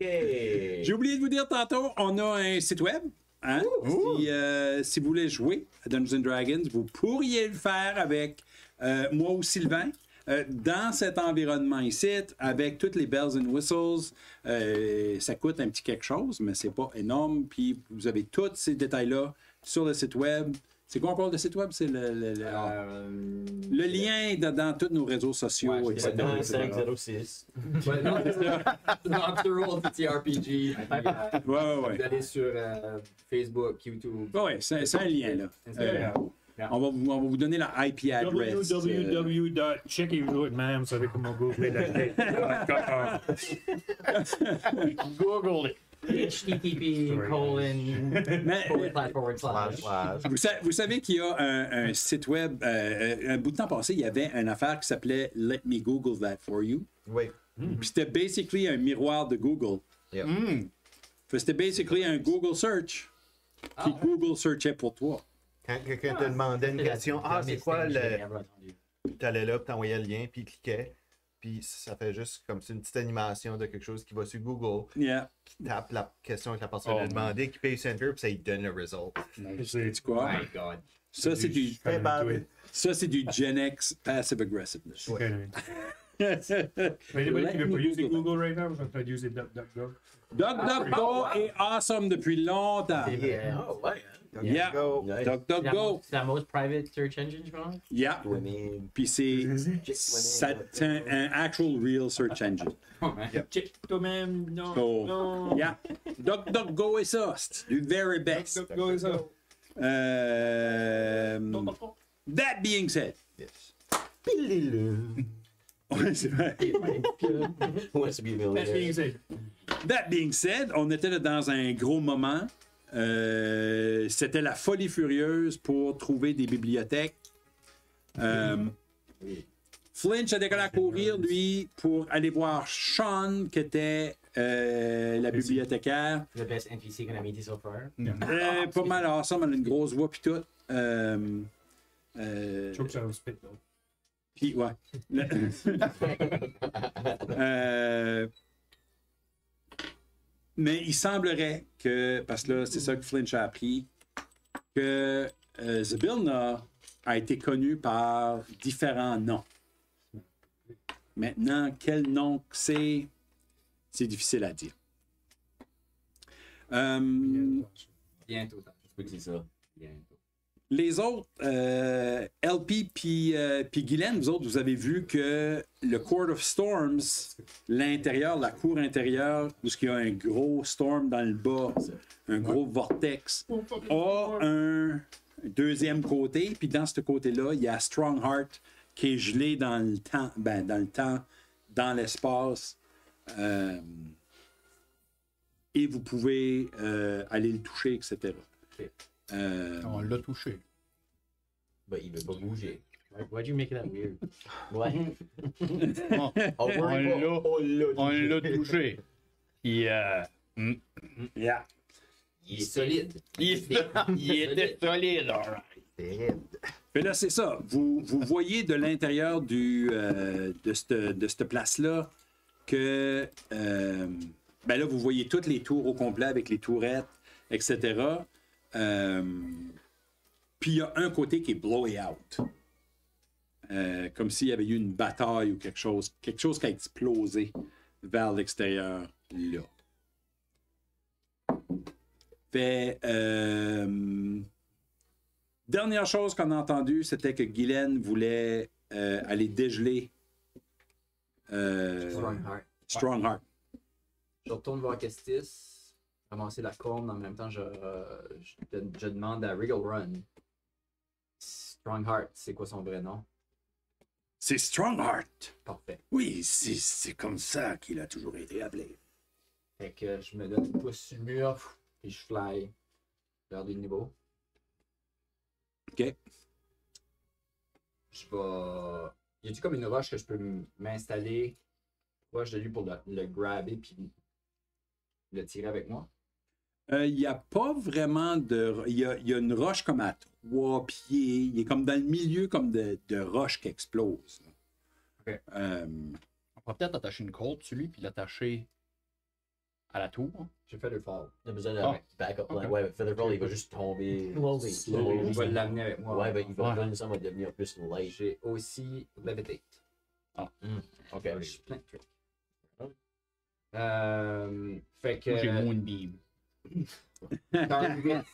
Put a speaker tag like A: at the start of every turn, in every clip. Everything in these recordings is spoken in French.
A: J'ai oublié de vous dire tantôt, on a un site web. Hein? Si vous voulez jouer à Dungeons and Dragons, vous pourriez le faire avec moi ou Sylvain. Dans cet environnement ici, avec toutes les bells and whistles, ça coûte un petit quelque chose, mais c'est pas énorme. Puis vous avez tous ces détails-là sur le site web. C'est quoi encore le site web? C'est le lien dans tous nos réseaux sociaux, etc.
B: 506. Nocturnal TTRPG.
A: Ouais.
B: Vous allez sur Facebook, YouTube.
A: Ouais, c'est un lien, là. On va vous donner la IP address.
C: www.checkez-vous, vous savez comment googler la Google it.
B: http://
A: Vous savez qu'il y a un site web, un bout de temps passé, il y avait une affaire qui s'appelait Let Me Google That For You.
D: Oui.
A: Puis c'était basically un miroir de Google.
D: Yep.
A: C'était basically un Google Search qui Google searchait pour toi.
D: Quand quelqu'un te demandait une question, c'est quoi le. Tu allais là, puis t'envoyais le lien, puis il cliquait. Puis ça fait juste comme c'est une petite animation de quelque chose qui va sur Google, qui tape la question que la personne a demandé, qui paye Center, puis ça lui donne le result.
A: C'est quoi?
B: My God.
A: Ça, c'est du Gen X passive aggressiveness.
C: Anybody qui veut pas utiliser Google right now, je vais utiliser DuckDuckGo.
A: DuckDuckGo est awesome depuis longtemps. DuckDuckGo.
E: C'est la most private search engine, je pense.
A: Puis c'est un actual real search engine.
C: Check toi-même, non.
A: So, DuckDuckGo est ça. C'est du very best.
C: DuckDuckGo est ça.
A: That being said.
D: Yes.
A: Ouais, c'est vrai. That being said, on était là dans un gros moment. C'était la folie furieuse pour trouver des bibliothèques. Flinch a décollé à courir, lui, pour aller voir Sean, qui était la bibliothécaire.
E: The best NPC qu'on a meeté so far.
A: Pas mal awesome, elle a une grosse voix, puis tout.
C: Choke ça au spit, though.
A: Puis, ouais. Mais il semblerait que, parce que là, c'est ça que Flinch a appris, que Zybilna a été connu par différents noms. Maintenant, quel nom c'est difficile à dire.
B: Bientôt. Je peux que c'est ça. Bientôt.
A: Les autres, LP puis Guylaine, vous autres, vous avez vu que le Court of Storms, l'intérieur, la cour intérieure, où il y a un gros storm dans le bas, un gros vortex, a un deuxième côté, puis dans ce côté-là, il y a Strongheart qui est gelé dans le temps, dans l'espace, et vous pouvez aller le toucher, etc.
B: Okay.
F: On l'a touché.
B: Ben, il veut pas bouger.
E: Why'd you make that weird? What?
F: On l'a touché.
A: Yeah.
B: Il est solide.
F: Il était solide, alright.
A: Mais là, c'est ça. Vous voyez de l'intérieur de cette place-là que ben là, vous voyez toutes les tours au complet avec les tourettes, etc. Puis il y a un côté qui est blowé out. Comme s'il y avait eu une bataille ou quelque chose qui a explosé vers l'extérieur là. Fait, dernière chose qu'on a entendue, c'était que Guylaine voulait aller dégeler Strongheart.
B: Je retourne voir Kestis, ramasser la corne, en même temps je demande à Wriggle Run. Strongheart, c'est quoi son vrai nom?
A: C'est Strongheart.
B: Parfait.
A: Oui, c'est comme ça qu'il a toujours été appelé.
B: Fait que je me donne une pouce sur le mur, puis je fly vers des niveaux.
A: OK.
B: Je vais... Y a-tu comme une roche que je peux m'installer proche de lui pour le grabber puis le tirer avec moi?
A: Il n'y a pas vraiment de... Il y a une roche comme à 3 pieds. Il est comme dans le milieu comme de roches qui explosent.
B: OK.
F: On va peut-être attacher une corde sur lui puis l'attacher à la tour.
B: J'ai fait le fall.
E: Il a besoin de
F: Ah.
E: backup plan.
F: Ok.
E: Ouais, Featherfall, il va juste tomber.
B: Je vais l'amener avec moi.
E: Ouais, ben il va
F: Ouais.
E: donner ça, va devenir plus light.
B: J'ai aussi levitate.
E: Ok.
B: J'ai plein de trucs. Fait que.
F: Moi, j'ai Moonbeam.
B: dans le huit,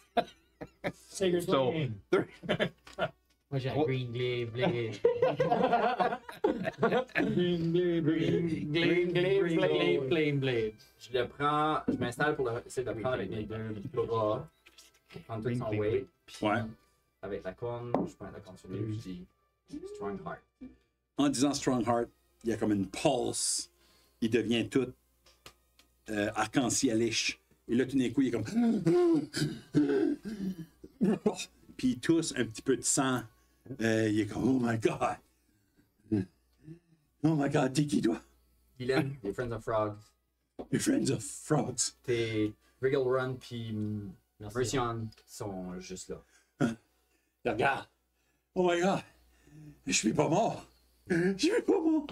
C: Sacred
F: So,
C: Flame.
E: Moi j'ai un
F: Oh.
E: green glaive blade.
C: Green Blade,
E: Green glaive flame blade.
B: je le prends, je m'installe pour essayer de le prendre avec mes deux bras. Pour prendre tout son weight. Puis
A: Ouais.
B: avec la corne, je prends la corne sur lui, je dis Strong Heart.
A: En disant Strongheart, il y a comme une pulse. Il devient tout arc-en-cielish. Et là, tout d'un coup, il est comme. Puis il tousse un petit peu de sang. Il est comme, oh my God. Oh my God, t'es qui, toi?
B: Guylaine, les Friends of Frogs.
A: Les Friends of Frogs.
B: Tes Wriggle Run puis
E: Merci.
B: Mercion sont juste là.
A: Regarde. Oh my God. Je suis pas mort. Je suis pas mort.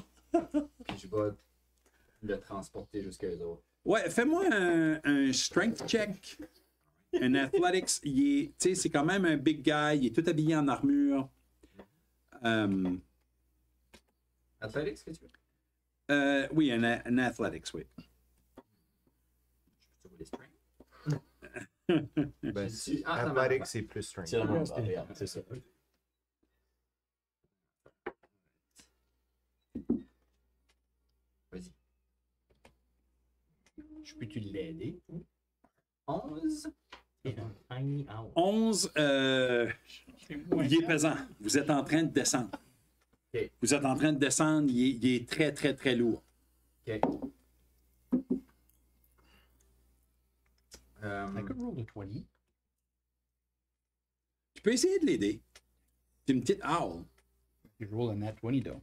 B: Puis je vais le transporter jusqu'à eux autres.
A: Ouais, fais-moi un strength check. Un athletics. Il est, tu sais, c'est quand même un big guy. Il est tout habillé en armure.
B: Athletics, que tu veux?
A: Oui, un athletics, oui.
B: Je peux les strength.
D: Ben,
B: Si- ah, ça
D: athletic,
B: marche.
D: c'est plus strength.
E: C'est la même chose, regarde, c'est ça.
B: Vas-y.
F: Je peux-tu l'aider?
B: 11.
E: Tiny owl.
A: 11, il est pesant. Vous êtes en train de descendre.
B: Ok.
A: Vous êtes en train de descendre. Il est très, très, très lourd.
B: Ok.
F: I could roll a 20.
A: Tu peux essayer de l'aider. C'est une petite owl.
F: You roll a nat 20, though.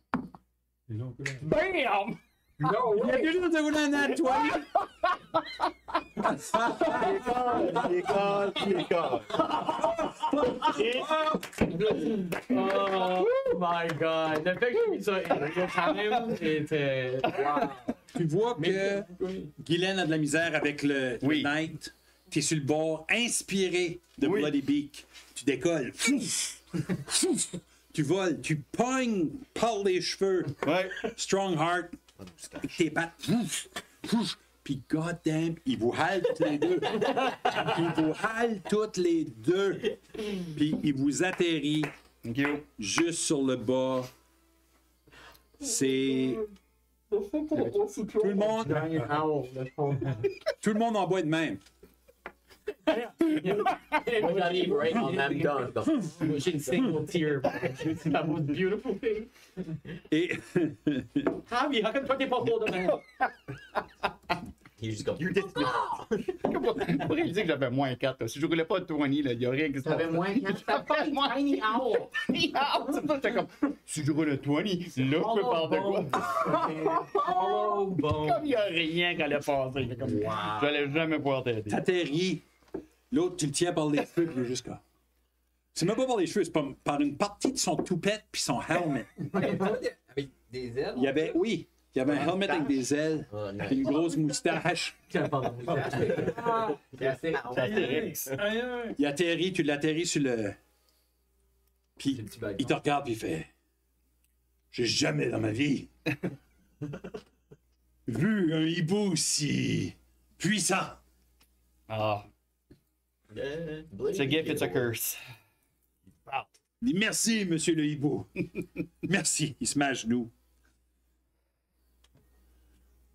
C: Bam!
B: No
A: Il y a quelque chose de vous dans la toile.
E: Oh my god. Le fait que j'ai mis ça in real time était. Wow.
A: Tu vois que Guylaine a de la misère avec le Knight. Tu es sur le bord, inspiré de Bloody Beak. Tu décolles. Tu voles, tu pognes par les cheveux.
F: Ouais.
A: Strongheart. Tes pattes. Puis, goddamn, il vous hale toutes les deux. Il vous hale toutes les deux. Puis, il vous atterrit
F: Thank you.
A: juste sur le bas. C'est. Tout le monde.
E: Giant owl.
A: Tout le monde en boit de même.
E: Moi j'arrive right on them done. Pushing single tear. That was beautiful thing.
A: Et.
E: Javi, how come toi t'es pas cool de même? He's just go.
F: Pour réaliser que j'avais moins 4. Là. Si je roulais pas de 20, il y a rien qui se
E: T'avais moins 4. T'avais moins tiny owl.
F: C'est ça, j'étais comme, si je roule le 20, là, je peux faire de quoi?
E: Oh bon.
F: Comme il n'y a rien qui allait passer. Fait comme, j'allais jamais pouvoir t'aider.
A: T'atterris. L'autre, tu le tiens par les cheveux, puis il est juste comme. C'est même pas par les cheveux, c'est par une partie de son toupette puis son helmet.
B: Avec des ailes.
A: Il y avait, oui, il y avait un helmet avec des ailes,
E: Oh, nice.
A: puis une grosse moustache.
F: Astérix.
A: Il atterrit, tu l'atterris sur le. Puis
B: Le petit baguette.
A: il te regarde, puis il fait. J'ai jamais dans ma vie vu un hibou si puissant.
F: Ah, it's a gift, it's a curse.
A: Il dit merci, monsieur le hibou. Merci. Il se met à genoux.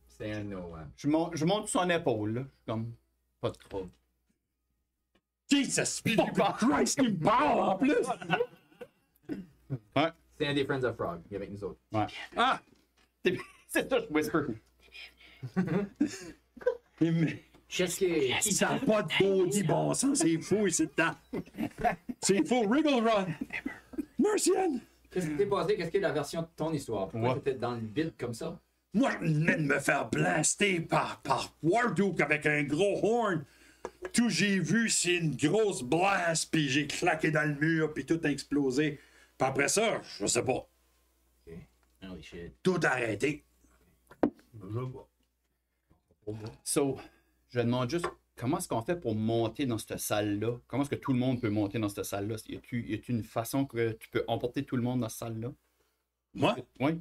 B: C'est un no. Hein.
F: Je monte sur son épaule, là. Je suis comme, pas de trouble.
A: Jesus fucking Christ, il me parle en plus.
F: Ouais,
B: C'est un des Friends of Frog. Il est avec nous autres.
F: ouais.
A: Ah!
F: C'est ça, je whisper.
B: Qu'est-ce que.
A: Ça n'a pas de body bon sens, c'est fou ici dedans. C'est fou, Wriggle Run. Mercian.
B: Qu'est-ce qui t'est passé? Qu'est-ce qui est la version de ton histoire? Pourquoi
F: Ouais.
B: t'étais dans le vide comme ça?
A: Moi, je venais de me faire blaster par Warduke avec un gros horn. Tout j'ai vu, c'est une grosse blast, puis j'ai claqué dans le mur, puis tout a explosé. Puis après ça, je sais pas,
E: Holy shit.
A: tout a arrêté.
E: Je vois.
F: So, je demande juste, comment est-ce qu'on fait pour monter dans cette salle-là? Comment est-ce que tout le monde peut monter dans cette salle-là? Y a-t-il une façon que tu peux emporter tout le monde dans cette salle-là?
A: Moi?
F: Oui.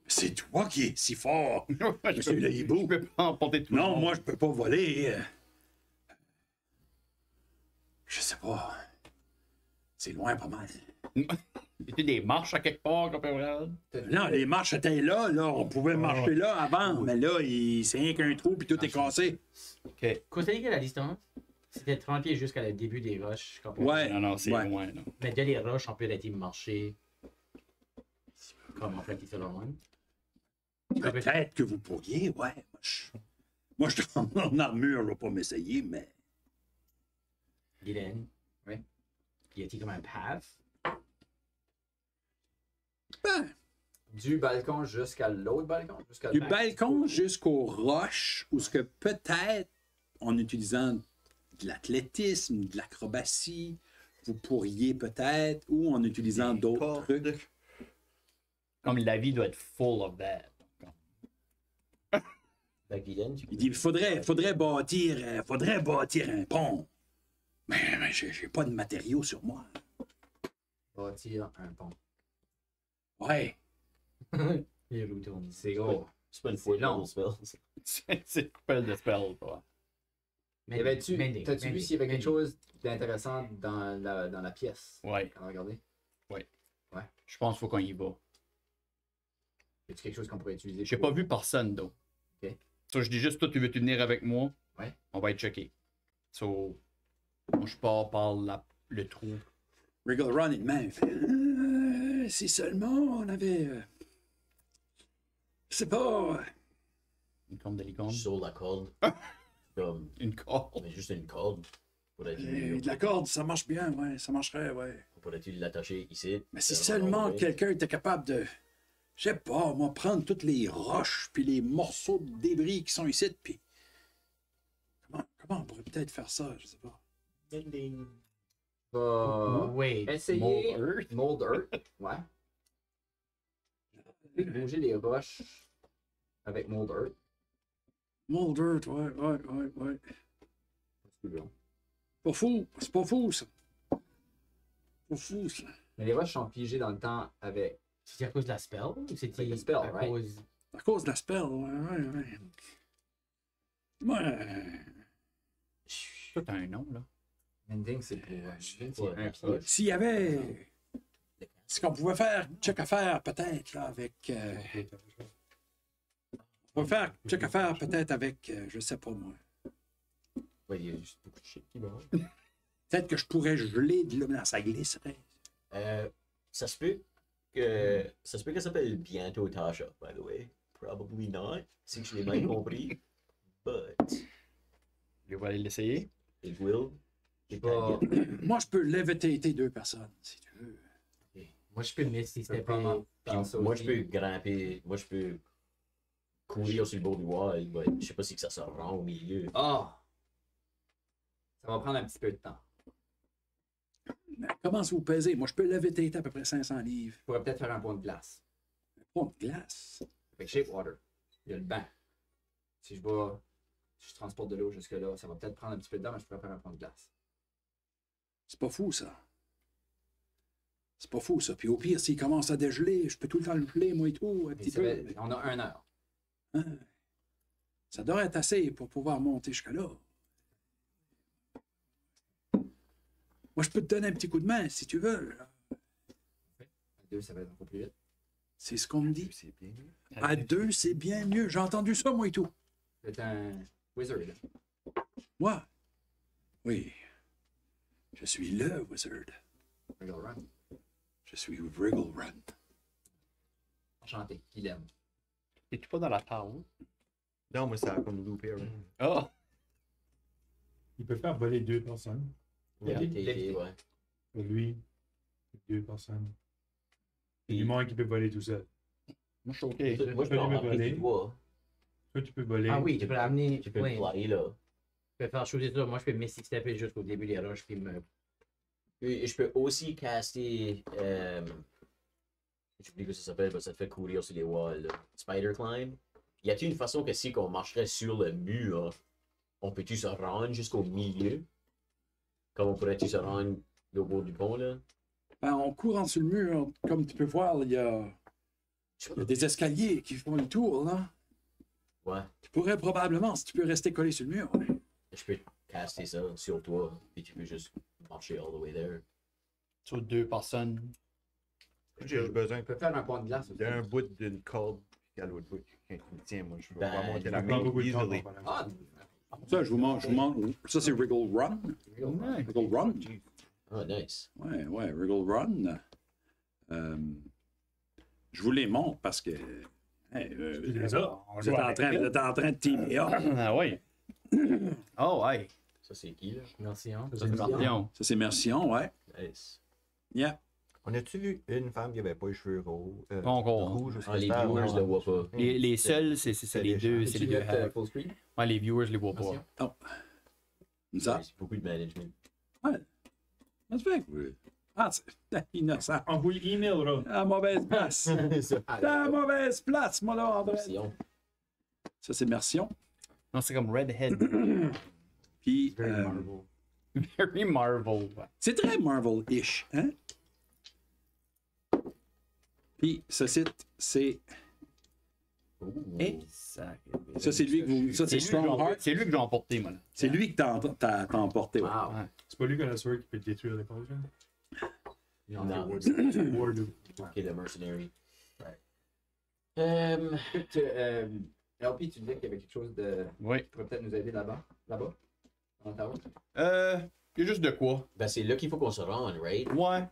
A: C'est toi qui es si fort. Monsieur le
F: Je
A: hibou.
F: peux pas emporter tout le monde.
A: Non, moi, je peux pas voler. Je sais pas. C'est loin pas mal.
F: Y a-t-il des marches à quelque part qu'on peut regarder?
A: Non, les marches étaient là. On pouvait marcher là avant. Mais là, c'est rien qu'un trou puis tout est cassé.
F: OK.
E: Considérez que la distance, c'était 30 pieds jusqu'à le début des roches.
A: Ouais.
F: Non, c'est
A: Ouais.
F: loin, là.
E: Mais de les roches, on peut arrêter de marcher. Comme en fait, il fait loin.
A: Peut-être que vous pourriez, ouais. Moi, je suis en armure, je vais pas m'essayer, mais.
E: Guylaine. Oui. Y a-t-il comme un path?
A: Ben,
B: Du balcon jusqu'à l'autre balcon?
A: du balcon jusqu'aux roches, où ce que peut-être, en utilisant de l'athlétisme, de l'acrobatie, vous pourriez peut-être, ou en utilisant d'autres trucs.
F: Comme la vie doit être full of that.
E: La Guylaine, tu
A: Il dit, faudrait bâtir un pont. Mais j'ai pas de matériaux sur moi.
B: Bâtir un pont.
A: Ouais.
E: les retournes.
B: C'est gros.
G: C'est pas une
B: C'est
G: fois
B: long.
G: de spell.
F: C'est coupé de spell, quoi.
B: T'as-tu vu s'il y avait quelque chose d'intéressant dans la pièce?
F: Ouais.
B: Regardez.
F: Je pense qu'il faut qu'on y va.
B: Y a-tu quelque chose qu'on pourrait utiliser?
F: J'ai pas vu personne, donc.
B: Ok.
F: So, je dis juste, toi, tu veux-tu venir avec moi?
B: Ouais.
F: On va être checké. So, moi, je pars par le trou.
A: Wriggle Run est de même. Si seulement on avait. Je sais pas.
F: Une corne de licorne.
G: Sur la corde. Comme,
F: Une corde.
G: mais juste une corde.
A: De la corde, ça marche bien, ouais. Ça marcherait, ouais.
G: Pourrais-tu l'attacher ici?
A: Mais si
G: Faire un
A: seulement
G: long way?
A: quelqu'un était capable de. Je sais pas, moi, prendre toutes les roches puis les morceaux de débris qui sont ici, puis. Comment on pourrait peut-être faire ça, je sais pas.
E: Wait.
B: Essayer.
F: Mold Earth.
B: Mold Earth. Ouais. Bouger les roches avec Mold Earth.
A: Mold Earth, ouais.
B: C'est long.
A: Pas fou, c'est pas fou, ça. Pas fou, ça.
B: Mais les roches sont figées dans le temps avec.
E: C'est à cause de la spell? Ou c'était
B: Avec le spell,
E: à
B: right?
E: cause...
A: À cause de la spell, ouais. Ouais.
F: Ça, t'as un nom, là.
B: Mending, c'est pour.
G: Ouais.
B: Un pied.
A: S'il y avait. Ce qu'on pouvait faire, check à faire peut-être, là, avec. On pouvait faire check à faire peut-être avec, je sais pas moi.
G: Ouais, il y a juste beaucoup de shit qui va.
A: Peut-être que je pourrais geler de l'eau dans sa glisserait.
G: Ça se peut que ça s'appelle bientôt Tasha, by the way. Probably not, si je l'ai mal compris. But
F: Je vais aller l'essayer.
G: it will. It
B: Pas-
G: can get.
A: Moi, je peux levitater deux personnes, si tu veux.
E: Moi, je peux Misty
B: Je peux
E: Step.
B: prendre- faire ça
G: Moi,
B: aussi.
G: je peux grimper. Moi, je peux courir sur le bord du wall. Mais je sais pas si que ça se rend au milieu.
B: Ah! Ça va prendre un petit peu de temps.
A: Mais comment vous pesez? Moi, je peux levitater à peu près 500 livres.
B: Je pourrais peut-être faire un pont de glace.
A: Pas de glace.
B: Avec Shapewater. Il y a le banc. Si je transporte de l'eau jusque-là, ça va peut-être prendre un petit peu de temps, mais je pourrais faire un pont de glace.
A: C'est pas fou, ça. C'est pas fou, ça. Puis au pire, s'il commence à dégeler, je peux tout le temps le geler, moi et tout, un
B: Et
A: petit
B: ça
A: peu.
B: va- on a 1 heure.
A: Hein? Ça devrait être assez pour pouvoir monter jusqu'à là. Moi, je peux te donner un petit coup de main, si tu veux.
B: À 2, ça va être un peu plus vite.
A: C'est ce qu'on me dit.
D: C'est bien.
A: À 2, c'est bien mieux. J'ai entendu ça, moi et tout.
B: C'est un wizard.
A: Moi? Oui. Je suis le wizard.
B: Wiggle Run.
A: Je suis Wriggle Run.
B: Enchanté. Guilhem.
F: Es-tu pas dans la tower?
D: Non, moi, ça a comme loopé. Right?
F: Ah!
C: Il peut faire voler deux personnes.
G: Ouais,
B: Lévité.
G: ouais.
C: Pour lui, deux personnes.
G: Puis-
C: Du moins qui peut voler tout seul.
F: Moi, je suis OK.
G: Moi, je peux
C: lui me
G: embarquer
C: voler.
G: sur toi.
C: Toi, tu peux voler.
E: Ah oui, tu peux l'amener.
G: Tu peux
E: oui.
G: me flyer là.
E: Je peux faire shooter ça. Moi, je peux Misty Stepper jusqu'au début des roches. Puis me.
G: Et je peux aussi caster. J'oublie que ça s'appelle, mais ça te fait courir sur les walls. Là. Spider Climb. y a-t-il une façon que si on marcherait sur le mur, on peut-tu se rendre jusqu'au milieu? Comment pourrais-tu se rendre au bout du pont, là?
A: Ben, en courant sur le mur, comme tu peux voir, il y a des escaliers qui font le tour, là.
G: Ouais.
A: Tu pourrais probablement, si tu peux rester collé sur le mur. Ouais.
G: Je peux caster ça sur toi, puis tu peux juste marcher all the way there.
F: Sur 2 personnes.
D: J'ai besoin
B: On peut faire un pont de glace aussi.
D: d'un bout d'une corde, puis à l'autre bout, quelqu'un qui me tient. Moi, je veux
G: Ben,
D: pas monter la
C: Ça prend
D: corde
C: beaucoup de temps
D: easily.
C: pour faire
B: Ah,
A: Ça, je vous montre. Ça, c'est Wriggle Run.
F: Ouais.
A: Wriggle Run.
G: Ah, nice.
A: Ouais, Wriggle Run. Je vous les montre parce que.
C: les as.
A: Vous êtes en train de teamer up.
F: Ah ouais. Oh ouais.
G: Ça, c'est qui, là?
E: Merci, hein.
F: Ça, c'est Martian.
A: Ça, c'est Mercion, ouais.
G: Nice.
A: Yeah.
D: On a-tu vu une femme qui avait pas les cheveux
F: Pas encore.
D: rouges?
G: Ah, les viewers le voient pas.
F: Les seuls, c'est les deux. C'est les deux.
B: full screen?
F: Ouais, les viewers, je les vois
B: Merci.
F: pas.
A: Ça.
G: C'est beaucoup de management.
A: Ça se fait que vous- Ah, c'est innocent.
C: Envoie email, là.
A: À mauvaise place. À mauvaise place, moi, là, André.
G: Merci, on.
A: Ça, c'est Mercion.
F: Non, c'est comme Redhead.
A: Puis,
C: Very Marvel.
F: Very Marvel. Ouais.
A: c'est très Marvel-ish, hein? Puis, ce site, c'est.
F: Et ça.
A: Ça, c'est lui que vous. Ça, c'est Strongheart.
F: C'est lui que j'ai emporté, moi. Là.
A: C'est lui que t'as emporté. Ouais.
B: Wow.
C: C'est pas lui qui a la sword qui peut détruire les potions?
G: Non.
C: Ward.
G: Ok, le mercenary.
B: LP, tu disais qu'il y avait quelque chose de.
F: Oui.
B: qui pourrait peut-être nous aider là-bas? Là-bas? En Ottawa?
F: Il y a juste de quoi.
G: Ben, c'est là qu'il faut qu'on se rende, right?
F: Ouais.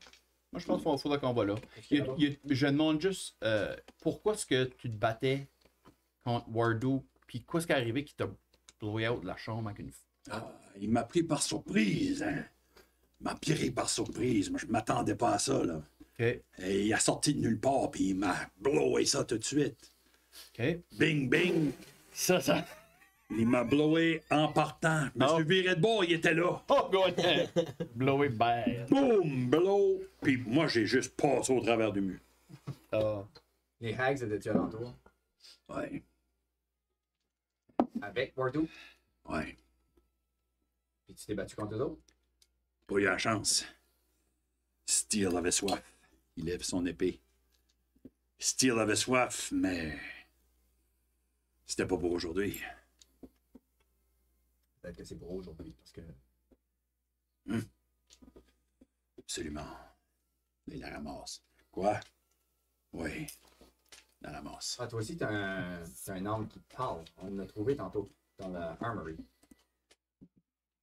F: Moi, je pense qu'il faudra qu'on va là. Je demande juste pourquoi est-ce que tu te battais contre Wardo, puis quoi est-ce qui est arrivé qui t'a blowé out de la chambre avec une.
A: Ah, il m'a pris par surprise, hein? Il m'a pris par surprise. Moi, je m'attendais pas à ça, là.
F: Ok.
A: Et il a sorti de nulle part, puis il m'a blowé ça tout de suite.
F: Ok.
A: Bing, bing.
F: Ça.
A: Il m'a blowé en partant. Je me suis viré de bord, il était là.
F: Oh, God! Blow it bad.
A: Boum, blow. Puis moi, j'ai juste passé au travers du mur.
F: Ah.
B: Les hags étaient-tu alentour?
A: Ouais,
B: Avec Wardo?
A: ouais.
B: Puis tu t'es battu contre eux autres?
A: Pas eu la chance. Steel avait soif. Il lève son épée. Steel avait soif, mais c'était pas pour aujourd'hui.
B: Peut-être que c'est pour aujourd'hui, parce que.
A: Absolument. Il la ramasse. Quoi? Oui. Il la ramasse.
B: Ah, toi aussi, t'as un arme qui te parle. On l'a trouvé tantôt dans la armory.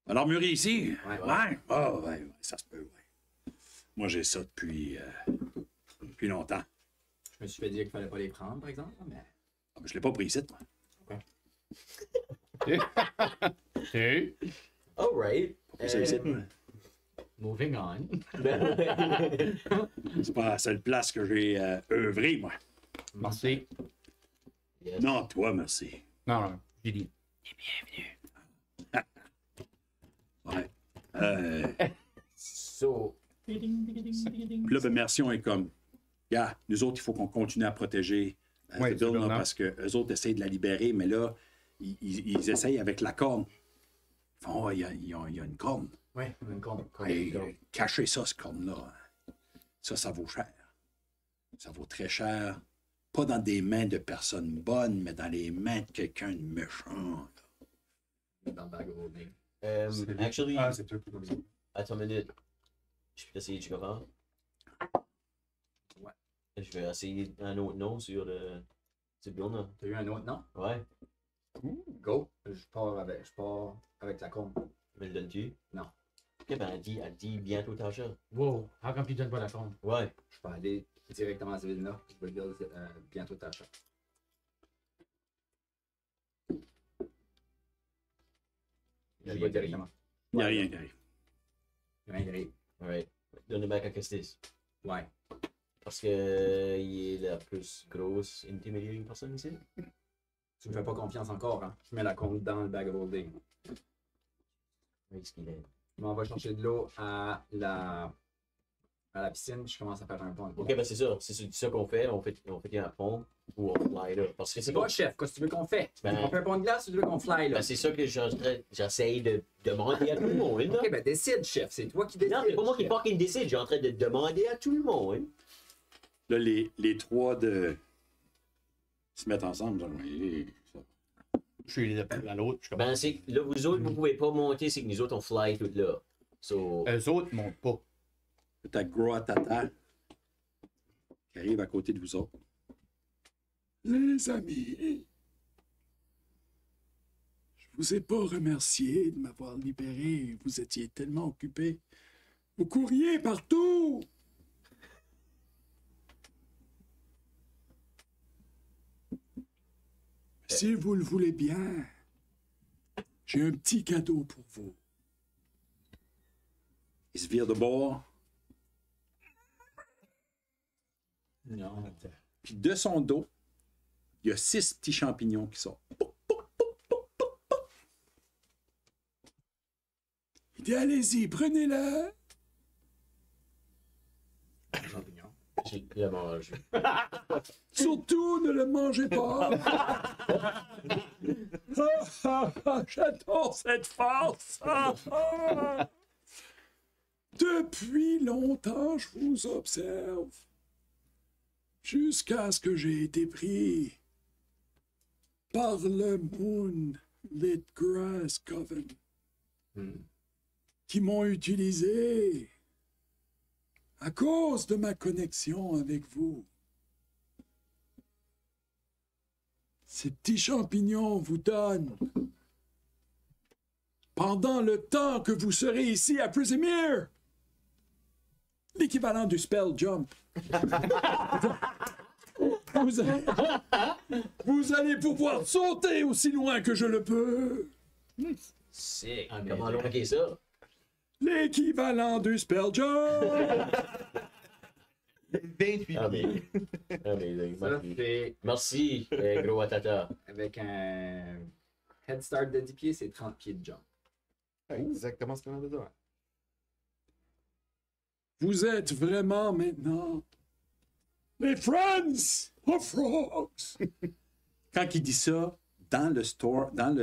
A: À l'armurerie ici?
B: Ouais.
A: Ouais. Oh, ouais, ça se peut, ouais. Moi, j'ai ça depuis longtemps.
B: Je me suis fait dire qu'il fallait pas les prendre, par exemple, mais.
A: Ah, mais je l'ai pas pris ici, moi.
F: Ok.
G: Alright.
A: Pas pris ça ici, moi.
E: Moving on.
A: C'est pas la seule place que j'ai œuvré, moi.
F: Merci.
G: Yes.
A: Non, toi, merci.
F: Non, j'ai dit.
A: Ouais.
G: So,
A: Puis là, ben, Mercion est comme, gars, nous autres, il faut qu'on continue à protéger
F: Ouais,
A: ce building,
F: c'est
A: parce qu'eux autres essayent de la libérer, mais là, ils essayent avec la corne. Ils font, oh, il y a une corne.
B: Ouais, on a une corne.
A: Hey, cachez ça, ce corne-là. Ça vaut cher. Ça vaut très cher. Pas dans des mains de personnes bonnes, mais dans les mains de quelqu'un de méchant.
B: Dans le bag of holding.
G: actually,
C: Ah, c'est toi qui l'as.
G: attends une minute. Je peux essayer, tu comprends?
B: Ouais.
G: Je vais essayer un autre nom sur le building.
B: T'as eu un autre nom?
G: Ouais.
B: Go. Je pars avec la corne.
G: Me le donnes-tu?
B: Non.
G: Ok, ben, elle dit bientôt Tasha.
E: Wow, how come tu donnes pas la compte?
G: Ouais.
B: Je peux aller directement à cette ville-là. Je vais dire bientôt ta shop. Je vais directement.
A: Il n'y a rien qui arrive.
B: Rien qui arrive.
G: Alright. Donne-le back à Kestis.
B: Ouais.
G: Parce que il est la plus grosse intimidating personne ici.
B: Tu me fais pas confiance encore, hein? Je mets la compte dans le bag of holding.
G: Oui, ce qu'il est.
B: Mais on va chercher de l'eau à la à la piscine, je commence à faire un pont.
G: Ok, ben c'est ça. C'est ça qu'on fait. On fait un pont ou on fly là. Parce que
B: C'est quoi, chef? Qu'est-ce que tu veux qu'on fait? On fait un pont de glace ou tu veux qu'on fly, là?
G: Ben, c'est ça que j'essaye de demander à tout le monde. Là.
B: Ok, ben décide, chef. C'est toi qui décides.
G: Non, c'est pas moi qui
B: chef.
G: fucking décide. Je suis en train de demander à tout le monde.
A: Là, les trois se mettent ensemble. Genre,
F: Je suis les appels à l'autre. Je
G: Ben, c'est là, vous autres, vous pouvez pas monter, c'est que nous autres, on fly tout là. So...
F: Eux autres montent pas.
A: ta Groatata qui arrive à côté de vous autres. Les amis, je vous ai pas remercié de m'avoir libéré. Vous étiez tellement occupés. Vous couriez partout. Si vous le voulez bien, j'ai un petit cadeau pour vous. Il se vire de bord.
B: Non.
A: Puis de son dos, il y a 6 petits champignons qui sortent. Il dit, allez-y, prenez-le.
B: Champignon.
G: J'ai le mange.
A: Surtout, ne le mangez pas. J'adore cette farce. Depuis longtemps, je vous observe. Jusqu'à ce que j'ai été pris par le Moonlit Grass Coven, qui m'ont utilisé à cause de ma connexion avec vous. Ces petits champignons vous donnent, pendant le temps que vous serez ici à Prisimir, l'équivalent du spell jump. Vous allez pouvoir sauter aussi loin que je le peux.
G: C'est comment loin qu'est ça?
A: L'équivalent du spell jump.
D: 28
G: Amazing. Amazing.
B: Ça
G: Merci.
B: fait
G: Merci, gros Atata.
B: avec un head start de 10 pieds, c'est 30 pieds de jump.
D: Exactement ce qu'on a besoin.
A: Vous êtes vraiment maintenant les Friends of Frogs. Quand il dit ça, dans le store, dans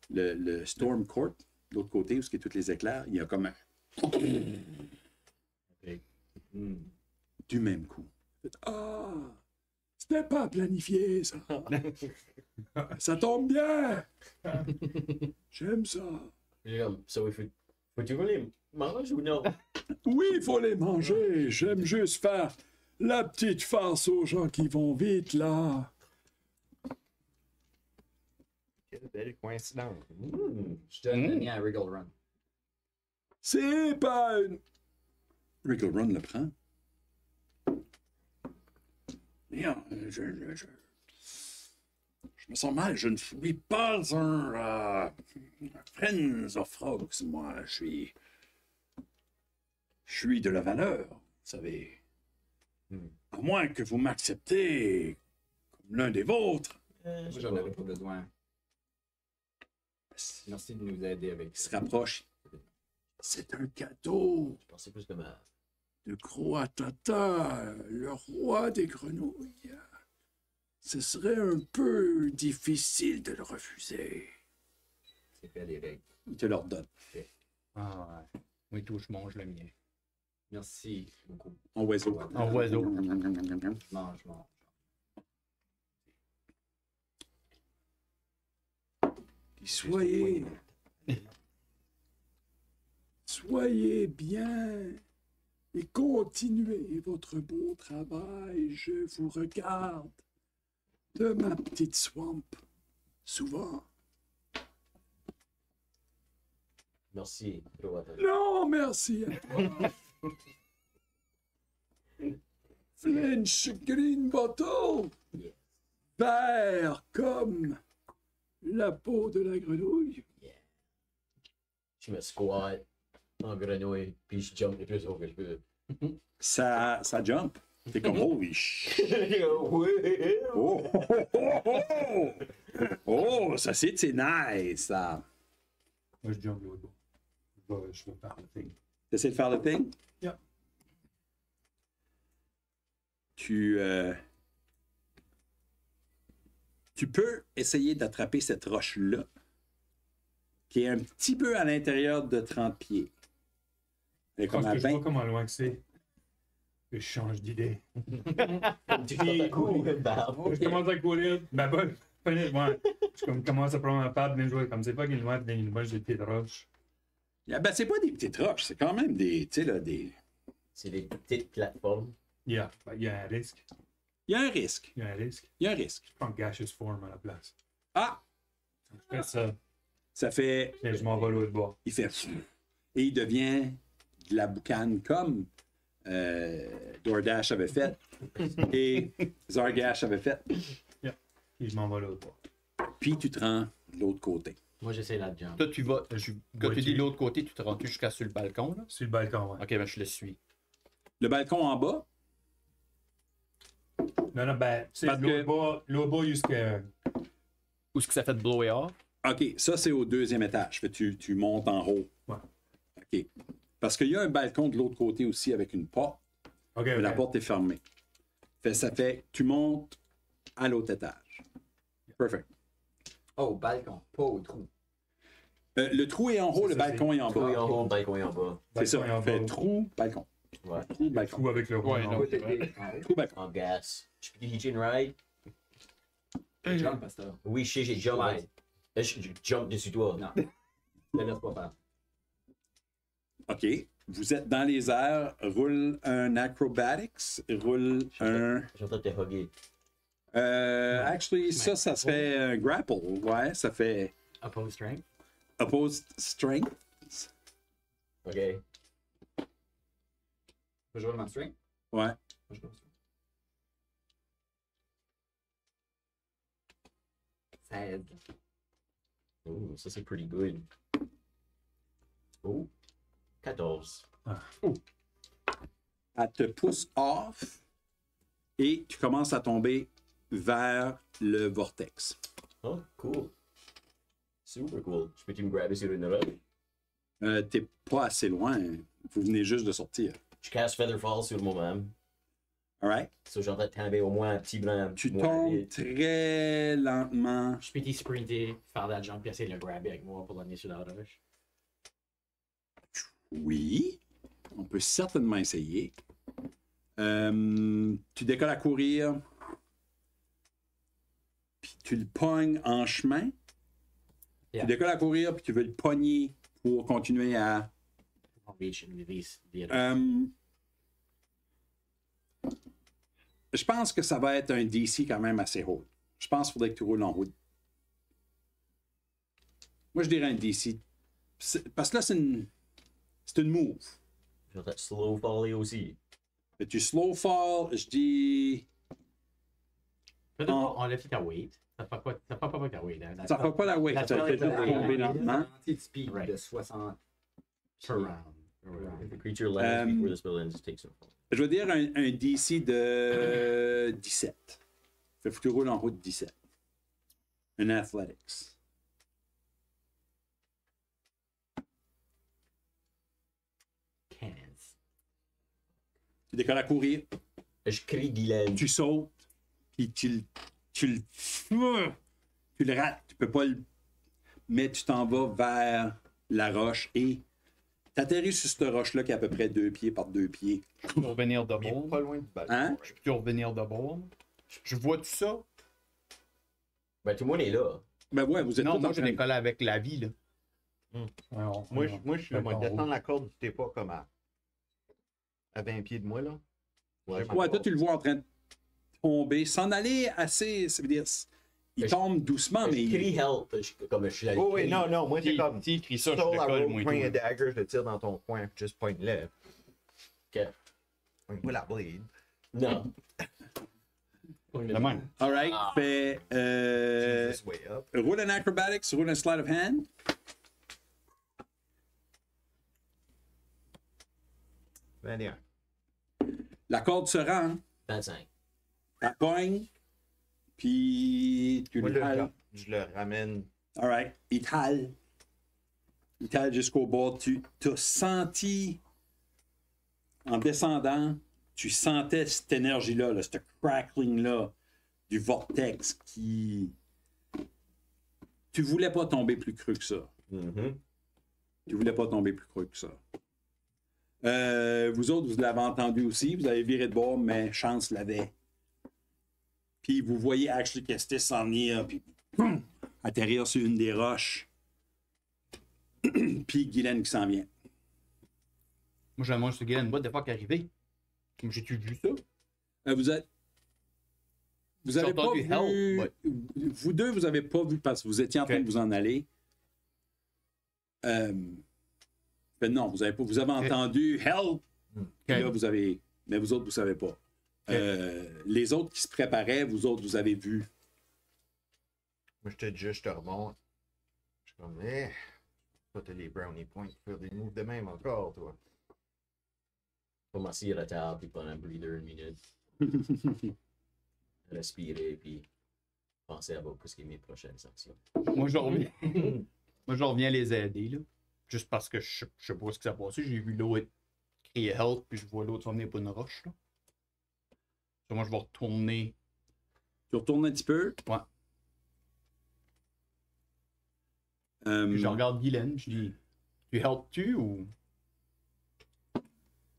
A: le Storm Court, de l'autre côté, où il y a tous les éclairs, il y a comme un... Du même coup. Ah, c'était pas planifié, ça. Ça tombe bien. J'aime ça.
G: So, faut-tu les manger ou non?
A: Oui, il faut les manger. J'aime juste faire la petite farce aux gens qui vont vite, là.
D: Quelle belle coïncidence.
B: Je donne le mien à Wriggle Run.
A: C'est pas une... Wriggle Run le prend. Bien, je me sens mal. Je ne suis pas un Friends of Frogs. Moi, je suis de la valeur, vous savez. À moins que vous m'acceptez comme l'un des vôtres.
B: Moi, j'en avais pas besoin. Merci de nous aider avec
A: Il se rapproche. C'est un cadeau
G: Je pensais plus comme à...
A: de Groatata, le roi des grenouilles. Ce serait un peu difficile de le refuser.
B: C'est fait les règles.
A: Il te l'ordonne.
F: Ah ouais. Moi, tout, je mange le mien.
B: Merci beaucoup.
A: En oiseau.
F: En oiseau.
B: Je mange.
A: Soyez bien et continuez votre beau travail. Je vous regarde de ma petite swamp souvent.
G: Merci, gros Atata.
A: Non, merci à toi. Flinch Green Bottle. Vert comme la peau de la grenouille.
G: Je me squat en grenouille, puis je jump le plus haut que je peux.
A: Ça jump. T'es comme holy shit.
G: Ouais.
A: Oh, oh, oh, oh, oh. Oh, ça c'est nice, ça.
C: Moi, je jump l'autre bord. Je vais faire le thing.
A: T'essaies de faire le thing?
C: Yeah.
A: tu peux essayer d'attraper cette roche-là, qui est un petit peu à l'intérieur de 30 pieds. Elle est comme à
C: Je vois
A: 20.
C: comment loin que c'est. Je change d'idée.
G: Tu commences à courir une barbe.
C: Je commence à courir. Ma balle. Ouais. Je commence à prendre un pas de jouer. Comme c'est pas qu'il loin, moi j'ai des petites roches.
A: Ben, c'est pas des petites roches, c'est quand même des. Tu sais, là, des.
G: C'est des petites plateformes.
C: Il y a un risque.
A: Il y a un risque.
C: Il y a un risque.
A: Il y a un risque.
C: Je prends gaseous form à la place.
A: Ah!
C: Je fais ça.
A: Ça fait.
C: Et je m'en vais l'autre bord.
A: Il fait. Et il devient de la boucane comme DoorDash avait fait et Zargash avait fait.
C: Et je m'en vais l'autre bord.
A: Puis tu te rends de l'autre côté.
E: Moi, j'essaie la jump.
F: Toi, tu vas. Quand tu dis de l'autre côté, tu te rends jusqu'à sur le balcon, là?
C: Sur le balcon, ouais.
F: Ok, ben je le suis.
A: Le balcon en bas,
C: Non, ben, c'est
A: Parce que-
C: l'autre bas jusqu'à.
F: Où est-ce que ça fait de blower off?
A: OK, ça c'est au deuxième étage. Fait que tu montes en haut.
C: Ouais.
A: OK. Parce qu'il y a un balcon de l'autre côté aussi avec une porte,
C: Ok,
A: mais la
C: ok.
A: porte est fermée. Ça fait tu montes à l'autre étage. Perfect.
B: Oh, balcon, pas au trou.
A: Le trou est en haut,
C: C'est
A: le
C: ça,
A: balcon est en
G: Trou est
A: bas.
G: en haut, balcon est en bas.
A: C'est ça.
C: Balcon est en
A: Fait
C: bas.
A: trou, balcon.
G: Ouais.
A: Trou, balcon.
C: Trou avec le roi.
F: Ouais,
C: non.
F: non.
B: Côté en haut.
A: Trou, balcon.
G: En gas. Je peux hitch and ride?
B: Jump, Pasteur.
G: Oui, je sais, j'ai jump.
B: Ouais.
G: Je jump dessus toi.
B: Non. Ne laisse pas faire.
A: OK. Vous êtes dans les airs. Roule un acrobatics. Roule un.
G: J'ai en train de te hugger.
A: Actually, ça serait un grapple. Ouais, ça fait
E: Opposed strength.
A: opposed strength.
G: Ok.
B: Je roule ma string.
A: Ouais.
B: Je roule ça. 16.
G: Oh, ça c'est pretty good. Oh. 14.
A: Elle te pousse off et tu commences à tomber vers le vortex.
G: Oh, cool. Super cool. Je peux-tu me grabber sur une roche?
A: T'es pas assez loin. Vous venez juste de sortir.
G: Je casse Featherfall sur moi-même.
A: Alright?
G: So, j'ai en train de tomber au moins un petit brin.
A: Tu
G: moins
A: tombes
G: vite.
A: très lentement.
E: Je peux y sprinter, faire la jump et essayer de le grabber avec moi pour l'amener sur la roche.
A: Oui. On peut certainement essayer. Tu décolles à courir. Puis tu le pognes en chemin.
E: Yeah.
A: Tu décolles à courir, puis tu veux le pogner pour continuer à.
E: Reach and release the other.
A: Je pense que ça va être un DC quand même assez haut. Je pense qu'il faudrait que tu roules en haut. Moi, je dirais un DC. Parce que là, c'est une move.
G: J'ai en train de slow faller aussi.
A: Mais tu slow fall, je dis.
E: Peut-être
A: en-
E: on l'a fait à weight. Ça fait pas ta weight. Hein.
A: Ça fait pas la weight,
E: La
A: ça fait
E: spell
A: juste
E: est
A: tomber
E: à-
A: lentement.
B: de speed
E: Right.
B: de 60
E: Per round.
G: If the creature lands before the spell ends, it takes a fall.
A: Je veux dire un DC de 17. Fait que tu roules en haut de 17. Un athletics.
E: Cannons.
A: Tu décolles à courir,
G: Je crie Guylaine.
A: tu sautes, puis tu le rates. Tu peux pas le. Mais tu t'en vas vers la roche et tu atterris sur cette roche-là qui est à peu près 2 pieds par 2 pieds.
F: Je peux revenir de
D: Mais
F: bord.
D: pas loin du balcon.
A: Hein?
F: Je peux revenir de bord. Je vois tout ça.
G: Ben, tout le monde est là.
A: Ben ouais, vous êtes
F: Non,
A: tous
F: moi
A: en
F: je
A: train de-
F: décolle avec la vie, là.
C: Ouais,
D: Moi, je suis là. Moi,
C: Balcon
D: descendre
C: haut.
D: la corde, t'es pas comme à 20 pieds de moi, là.
G: Ouais,
A: Ouais, toi, tu le vois en train de tomber, s'en aller assez. Ça veut dire. Il
G: Je-
A: tombe doucement,
G: Je
A: mais.
G: crie help. Comme je suis là.
D: Oh, oui, non, moi, c'est comme.
F: Si, écris ça, je
D: Stole la
F: décolle,
D: rope,
F: moi et
D: point un
F: tout.
D: dagger, je le tire dans ton coin, juste point-le.
G: Ok.
D: Pointe-moi la blade.
G: Non.
F: De même.
A: Alright. Fait.
D: Jesus, way up.
A: Roule un acrobatics, roule un sleight of hand.
D: Venez,
A: La corde se rend,
G: 25.
A: elle pogne, puis tu
D: moi,
A: le
D: là,
A: hales.
D: je le ramène.
A: Alright. Il te hale. Il te hale jusqu'au bord. Tu as senti, en descendant, tu sentais cette énergie-là, là, ce crackling-là du vortex qui... Tu voulais pas tomber plus creux que ça. Tu voulais pas tomber plus creux que ça. Vous autres, vous l'avez entendu aussi. Vous avez viré de bord, mais Chance l'avait. Puis vous voyez Ashley Kestis s'en venir, puis atterrir sur une des roches. Puis Guylaine qui s'en vient.
F: Moi, je mange sur Guylaine, what the fuck arrivé? J'ai-tu vu ça?
A: Vous avez pas
F: entendu
A: vu...
F: Hell, ouais.
A: Vous deux, vous avez pas vu parce que vous étiez en train de vous en aller. Ben non, vous avez pas. Vous avez entendu Hell. Puis là, vous avez... Mais vous autres, vous savez pas. Les autres qui se préparaient, vous autres, vous avez vu.
D: Moi, je te remonte. Je suis comme, toi, t'as les brownie points pour faire des moves de même encore, toi.
G: Faut m'asseoir à la table, puis prendre un breather une minute. Respirer, puis penser à qu'est-ce qui est mes prochaines actions.
F: Moi, je reviens. Moi, je reviens les aider, là. Juste parce que je sais pas ce qui s'est passé. J'ai vu l'autre crier help, puis je vois l'autre s'en venir pour une roche, là. Donc, moi, je vais retourner.
A: Tu retournes un petit peu?
F: Ouais. Puis je regarde Guylaine, je dis, tu help-tu ou.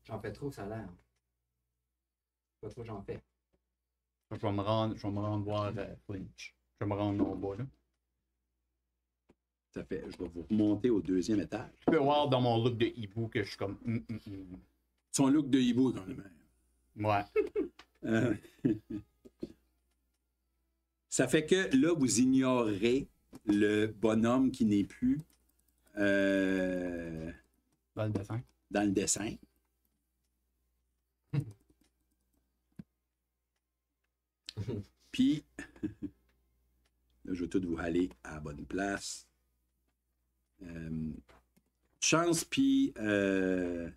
B: J'en fais trop, ça a l'air. Pas trop, j'en fais.
F: Je vais me rendre voir Flinch. Je vais me rendre en bas, là.
A: Ça fait, je vais vous remonter au 2e étage.
F: Tu peux voir dans mon look de hibou que je suis comme.
A: Son look de hibou, quand même.
F: Ouais.
A: Ça fait que là, vous ignorez le bonhomme qui n'est plus
F: Dans le dessin.
A: dans le dessin. Puis, là, je vais tout vous aller à la bonne place. Chance, puis...
D: Ben,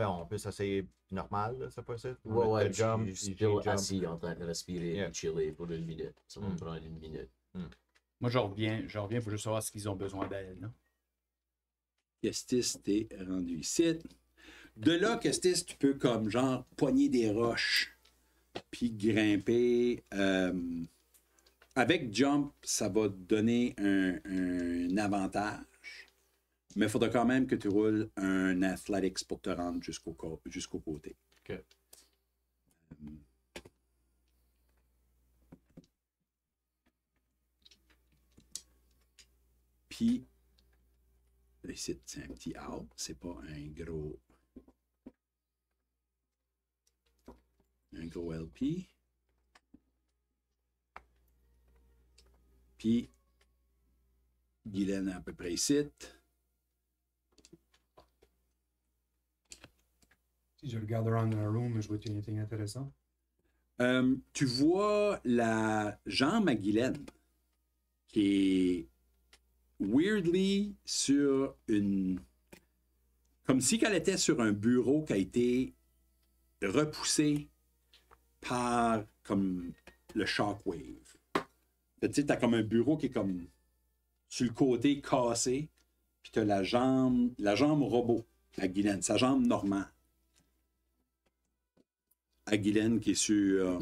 D: on peut s'asseoir normal, là, c'est pas ça?
G: Ouais,
D: Le jump,
G: je suis
D: puis j'ai
G: still
D: jump.
G: assis en train de respirer et chiller pour une minute. Ça va me prendre une minute.
F: Moi, je reviens pour juste savoir ce qu'ils ont besoin d'aide, là.
A: Kestis, t'es rendu ici. De là, Kestis, tu peux comme genre pogner des roches puis grimper. Avec Jump, ça va te donner un avantage. Mais il faudra quand même que tu roules un Athletics pour te rendre jusqu'au côté.
F: OK.
A: Puis, là, ici, c'est un petit out, c'est pas un gros LP. Puis, Guylaine est à peu près ici.
C: Si je regarde around the room, je vois-tu anything intéressant?
A: Tu vois la jambe à Guylaine qui est weirdly sur une... Comme si elle était sur un bureau qui a été repoussé par comme le shockwave. Tu sais, t'as comme un bureau qui est comme sur le côté cassé, puis t'as la jambe robot à Guylaine, sa jambe normale. À Guylaine qui est sur...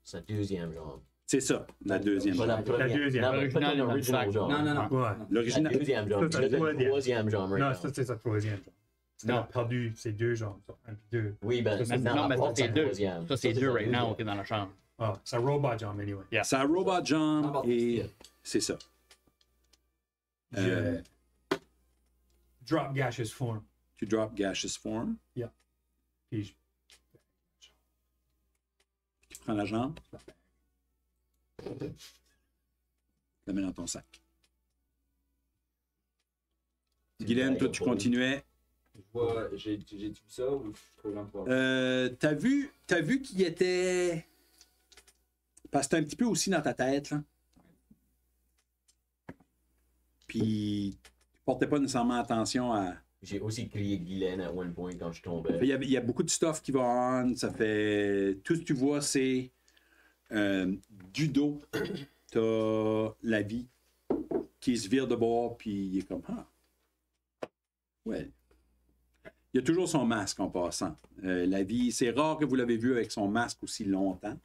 G: C'est la deuxième jambe.
A: C'est ça, la deuxième
G: Pas la
A: jambe.
G: première.
C: La deuxième.
G: Non, mais pas
F: L'original,
G: ton original jambe.
B: Non, non, non.
C: Ouais.
G: La
A: L'original.
G: deuxième jambe.
C: Ça,
G: Tu
C: c'est
G: as
C: la
G: la troisième jambe.
C: Non,
G: right
C: ça,
G: now.
C: c'est sa troisième jambe. On a perdu ces deux jambes. Ça. Un puis deux.
G: Oui, ben,
C: Ça,
G: maintenant,
F: Non, mais ça,
G: apporte
F: c'est
G: sa
F: deux.
G: troisième.
F: Ça, c'est deux
G: sa
F: right now,
G: deuxième.
F: qui est dans la chambre.
C: Ah, c'est un robot jambe, anyway.
F: Yeah.
A: C'est un robot jambe
B: N'importe
A: et
B: style.
A: c'est ça.
C: Je drop gaseous form.
A: Tu drop gaseous form,
C: Puis je...
A: tu prends la jambe, tu la mets dans ton sac. Guylaine, toi, tu continuais.
B: Je vois, j'ai-tu vu ça ou je suis trop lent pour voir?
A: T'as vu qu'il était... Parce que t'es un petit peu aussi dans ta tête, là. Puis, tu portais pas nécessairement attention à...
G: J'ai aussi crié Guylaine à one point quand je tombais.
A: Il y a beaucoup de stuff qui va on. Ça fait... Tout ce que tu vois, c'est du dos. T'as la vie qui se vire de bord, puis il est comme... Ah. Ouais. Il a toujours son masque en passant. La vie, c'est rare que vous l'avez vu avec son masque aussi longtemps,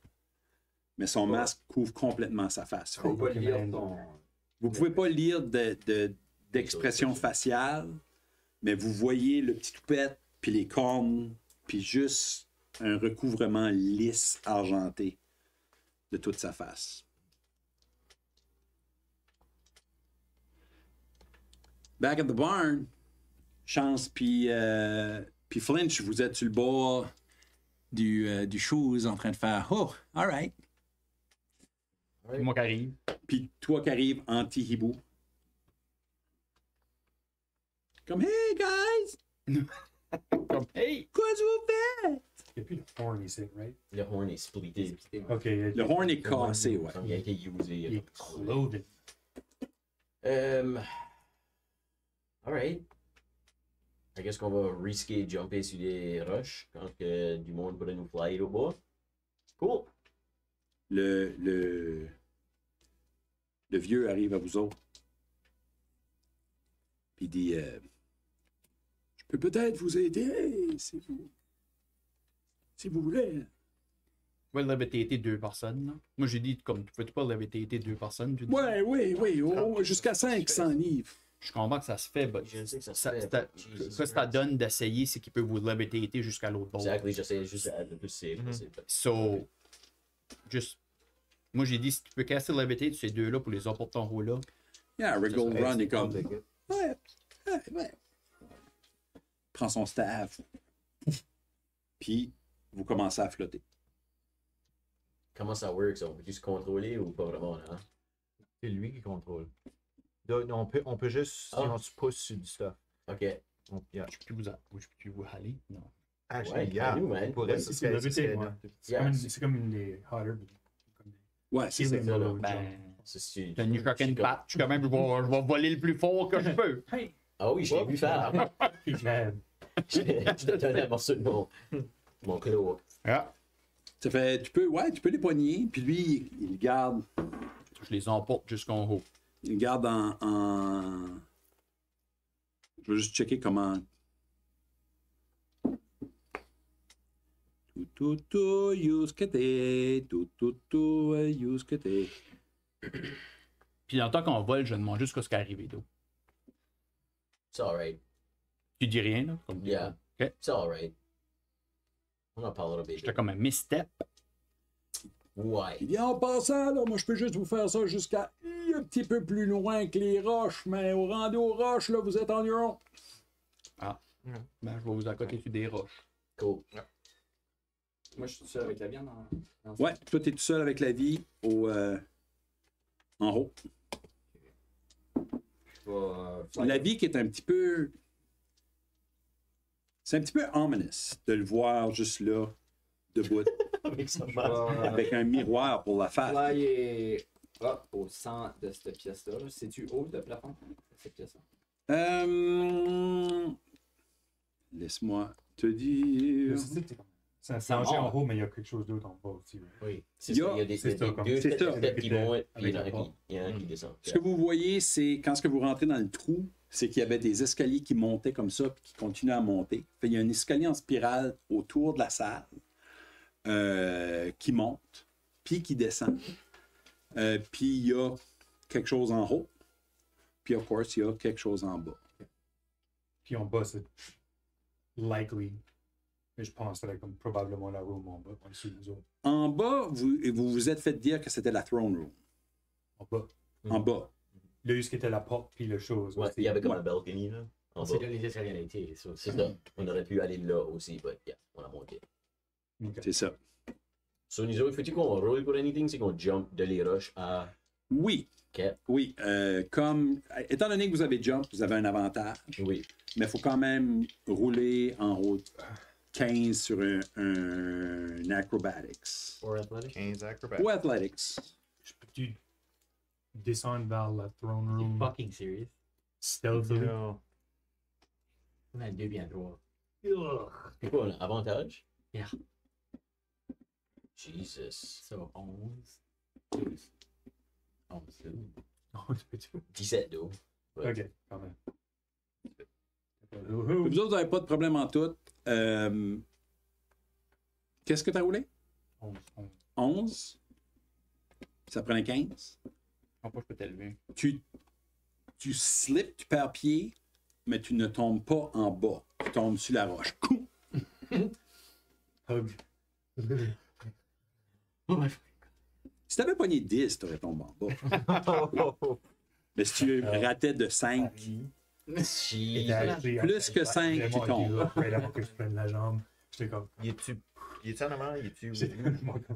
A: mais son masque couvre complètement sa face.
B: Faut pas lire ton...
A: Vous ne pouvez pas lire d'expression faciale, mais vous voyez le petit toupette, puis les cornes, puis juste un recouvrement lisse, argenté de toute sa face. Back at the barn, Chance puis Flinch, vous êtes sur le bord du shoes en train de faire « Oh, all right ».
F: C'est moi qui arrive.
A: Puis toi qui arrives anti-hibou. Comme « Hey, guys!
F: Comme, hey!
A: Qu'est-ce que vous faites? »
C: Il n'y a plus de horn ici, right?
G: Le horn est splitté.
C: Ok.
A: Le horn est cassé, ouais.
G: Il a été usé.
C: Il est clothed.
G: Alright. I guess qu'on va risquer de jumper sur des roches quand que du monde pourrait nous flyer au bas. Cool.
A: Le vieux arrive à vous autres. Puis il dit je peux peut-être vous aider si vous voulez.
F: Ouais, il avait été 2 personnes. Là. Moi, j'ai dit, comme tu peux pas, il avait été 2 personnes. Tu dis.
A: Oui, jusqu'à 500 livres.
F: Je comprends que ça se fait, mais
G: Je sais que ça se fait.
F: ce que ça donne d'essayer, c'est qu'il peut vous levitate jusqu'à l'autre bord.
G: Exactly, j'essaie juste de plus safe possible.
F: So, juste. Moi, j'ai dit, si tu peux casser le levitate sur ces deux-là pour les apporter ton haut là.
A: Yeah, Wriggle Run est comme. Ouais. Prend son staff. Puis, vous commencez à flotter.
G: Comment ça work? On peut-tu se contrôler ou pas vraiment? Hein?
D: C'est lui qui contrôle. On peut juste, si on se pousse sur du stuff.
G: Ok.
D: Yeah.
F: Je peux plus vous haler? Non.
D: Actually,
G: Ouais,
D: yeah.
G: nous, man.
D: On pourrait,
G: Ouais,
D: ça
C: C'est
D: serait-
C: levitate,
D: serait-
C: ouais.
G: Yeah,
C: C'est comme une des hotter.
A: Ouais, c'est ça.
C: Healing
G: ça, là.
C: mode, genre.
F: Ben,
G: c'est
F: t'as une fucking patte. Je suis quand même, je vais voler le plus fort que je peux.
C: Hey!
G: Ah oui, je l'ai vu faire.
C: He's mad.
G: Je te donnais un morceau de mon clos.
F: Ah.
A: Ça fait, tu peux les poigner, puis lui, il garde.
F: Je les emporte jusqu'en haut.
A: Il garde en. Je vais juste checker comment. Tout, use que t'es. Tout, use que t'es.
F: Puis dans le temps qu'on vole, je demande juste ce qui est arrivé d'eau.
G: It's alright.
F: Tu dis rien, là? Comme...
G: Yeah.
F: Ok.
G: It's alright. On en parlera bien.
F: J'étais comme un misstep.
G: Ouais.
A: Il dit en passant, là, moi je peux juste vous faire ça jusqu'à un petit peu plus loin que les roches, mais au rendu aux roches, là, vous êtes en Huron.
F: Ben, je vais vous accoter sur des roches.
G: Cool.
B: Moi, je suis tout seul avec la viande dans
A: Ouais, toi t'es tout seul avec la vie en haut. La vie qui est un petit peu. C'est un petit peu ominous de le voir juste là, debout, avec un miroir pour la face.
B: Flyer up au centre de cette pièce-là. C'est-tu haut le plafond, cette pièce-là?
A: Laisse-moi te dire.
C: C'est un plancher en haut, mais il y a quelque chose d'autre en bas aussi. right?
G: Oui. C'est
A: Il y a-
G: ça. Il y a des
C: c'est ça, comme-
G: deux
A: c'est ça.
G: têtes qui montent, puis il y en a
C: Avec
G: un
C: la
G: qui- il y en a un qui descend.
A: Ce que vous voyez, c'est quand ce que vous rentrez dans le trou, c'est qu'il y avait des escaliers qui montaient comme ça puis qui continuaient à monter. Fait, il y a un escalier en spirale autour de la salle qui monte puis qui descend. Puis il y a quelque chose en haut. Puis, of course, il y a quelque chose en bas.
C: Puis en bas, c'est likely. Mais je pense que c'est comme probablement la room en bas, en dessous de nous autres.
A: En bas, vous vous êtes fait dire que c'était la throne room.
C: En bas.
A: En bas.
C: Là, où ce qui était la porte, puis le chose.
G: Ouais,
C: aussi.
G: il y avait comme un balcony là. En
E: C'est
G: bas.
E: là les escaliers ont été. So,
G: C'est ça. On aurait pu aller là aussi, mais yeah, on a monté.
C: Ok.
A: C'est ça.
G: So, nous autres, faut-tu qu'on roll pour anything? C'est qu'on jump de les roches à.
A: Oui.
G: Ok.
A: Oui. Étant donné que vous avez jump, vous avez un avantage.
G: Oui.
A: Mais il faut quand même rouler en haut 15 sur un acrobatics.
E: Or athletic.
D: 15 acrobatics.
A: Ou athletics.
C: Je peux-tu descendre vers la throne
E: You're
C: room
E: fucking serious.
C: stealthily?
D: No.
E: On a 2 bien droit.
G: C'est quoi, un avantage?
E: Yeah.
G: Jesus.
E: So 11. 12. 11.
C: Non, tu peux-tu?
G: 17 d'eau.
C: Ok, quand même.
A: Vous autres, vous n'avez pas de problème en tout. Qu'est-ce que tu as roulé? 11. Ça prenait 15.
F: Non, pas, je peux t'élever.
A: Tu slips, tu perds pied, mais tu ne tombes pas en bas. Tu tombes sur la roche.
C: Hug.
A: Si tu avais pogné 10, tu aurais tombé en bas. Mais si tu ratais de 5, plus que 5, tu tombes.
C: Avant que je prenne la jambe, j'étais comme.
D: Il est-tu en avant? Il est-tu.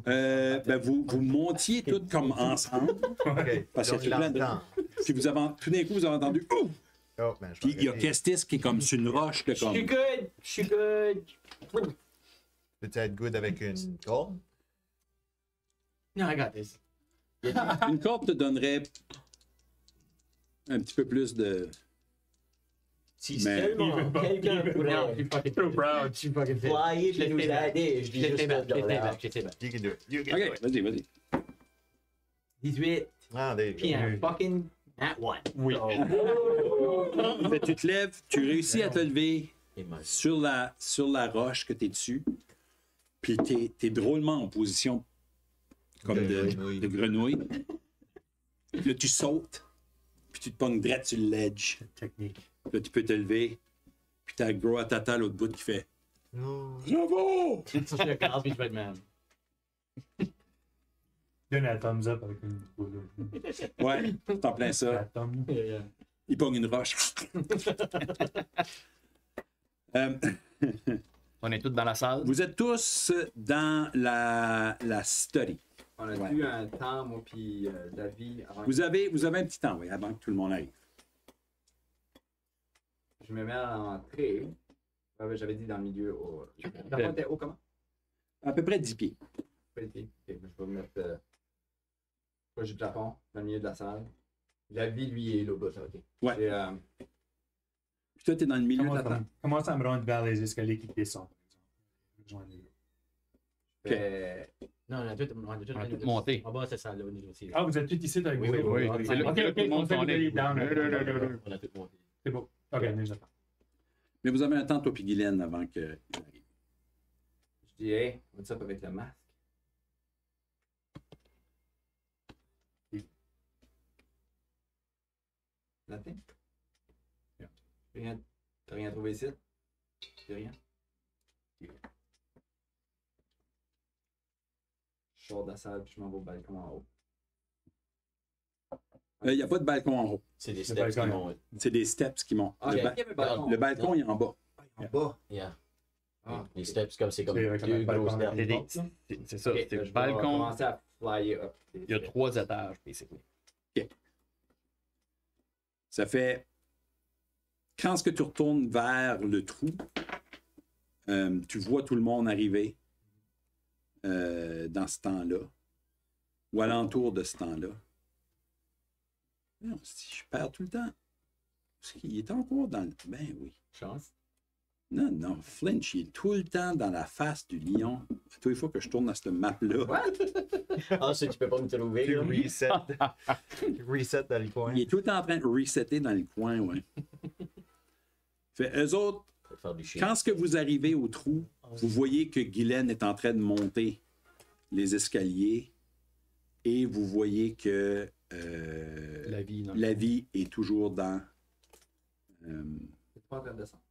A: Ben vous montiez tous comme ensemble.
D: Ok.
A: Parce que
D: Donc,
A: tout plein de... Puis tout d'un coup, vous avez entendu. Ouf!
D: Oh, ben, je
A: Puis
D: vais
A: il y a
D: arrêter.
A: Kestis qui est comme sur une roche. De
E: Je suis
A: comme...
E: good! Je suis good!
D: Peux-tu être good avec une corde?
E: No, I got this.
A: Une corde te donnerait un petit peu plus de.
G: Si
A: Mais-
G: seulement quelqu'un
E: Non,
G: pourrait
E: je suis fucking
C: Too proud.
E: Je suis fucking fit.
G: flyer
E: Je
G: et nous
E: l'ai fait back.
G: aider, je dis
E: Je l'ai
G: juste
E: fait back, je l'ai fait
G: $7.
E: back, je l'ai fait back.
D: You can do it. You can do
A: Ok,
D: it.
A: vas-y.
E: 18,
D: Ah, there you
E: puis
D: go.
E: un fucking nat one.
C: Oui.
A: Fait, tu te lèves, tu réussis à te lever
G: Et moi,
A: sur la roche que tu es dessus. Puis tu es drôlement en position comme de grenouille. Là, tu sautes. Puis tu te pognes direct sur le ledge.
C: Technique.
A: Là, tu peux te lever. Puis t'as Gros à Tata à l'autre bout qui fait
D: Non.
A: Bravo!
E: Je le casse, puis je vais être man.
C: Donne un thumbs up avec une boule.
A: Ouais, c'est en plein
C: Un
A: ça.
C: thumb.
A: Il pogne une roche.
F: On est tous dans la salle.
A: Vous êtes tous dans la study.
B: On a
A: Ouais.
B: eu un temps, moi, puis David, avant
A: Vous avez un petit temps, oui, avant que tout le monde arrive.
B: que je me mette à l'entrée. J'avais dit dans le milieu. La porte était haut comment?
A: À peu près 10 pieds.
B: Ok, je vais me mettre proche du plafond, dans le milieu de la salle. David, lui, est là-bas, ça, ok.
A: Ouais.
B: Et,
A: Puis toi, t'es dans le milieu de la table.
C: Commence à me rendre vers les escaliers qui descendent, par exemple. Rejoindre les
B: je fais-
E: Non, on a tout
F: monté.
E: En bas, c'est ça, là, au niveau aussi.
C: Ah, vous êtes tous ici avec
E: Oui,
C: vous?
E: oui,
F: oui.
C: Ok,
F: C'est là
C: ok,
F: que tout le monde
C: on fait
F: s'en
C: vous
F: est.
C: aller down.
E: On a tout monté.
C: C'est beau. Ok, je l'attends.
A: Mais vous avez un temps, toi puis Guylaine, avant qu'il arrive.
B: Je dis, hey, what's up avec le masque? Nothing?
C: Yeah.
B: T'as rien trouvé ici? Rien? Je sors de la salle puis je m'en vais au balcon en haut.
A: Il n'y a pas de balcon en haut.
G: c'est des
C: Le
G: steps qui
C: balcon.
G: montent.
A: C'est des steps qui montent.
B: Ah,
A: Le,
B: il y
A: ba-
B: avait un balcon.
A: le balcon, il est en bas.
B: En bas.
G: Yeah.
B: Ah,
G: Les steps, c'est comme
C: C'est avec un
G: deux
C: balcon
G: gros
C: dans
G: steps.
C: les
F: C'est
C: portes, là.
F: C'est ça,
B: Ok,
F: c'est
B: là,
F: le
B: je vais
F: balcon.
B: commencer à flyer up.
F: Il y a 3 étages, basically.
A: Ça fait. Quand est-ce que tu retournes vers le trou, tu vois tout le monde arriver dans ce temps-là, ou alentour de ce temps-là. Non, si je perds tout le temps. Parce qu'il est encore dans le. Ben oui.
B: Chance.
A: Non, Flinch, il est tout le temps dans la face du lion. Tous les fois que je tourne à cette map-là,
G: Ah, ça, tu peux pas me trouver,
D: Tu
G: là.
D: reset. Reset dans le coin.
A: il est tout le temps en train de resetter dans le coin, ouais. Fait, eux autres,
G: Pour faire du shit.
A: quand est-ce que vous arrivez au trou, vous voyez que Guylaine est en train de monter les escaliers et vous voyez que
F: La vie, non.
A: la vie est toujours dans...
B: C'est pas en train de descendre.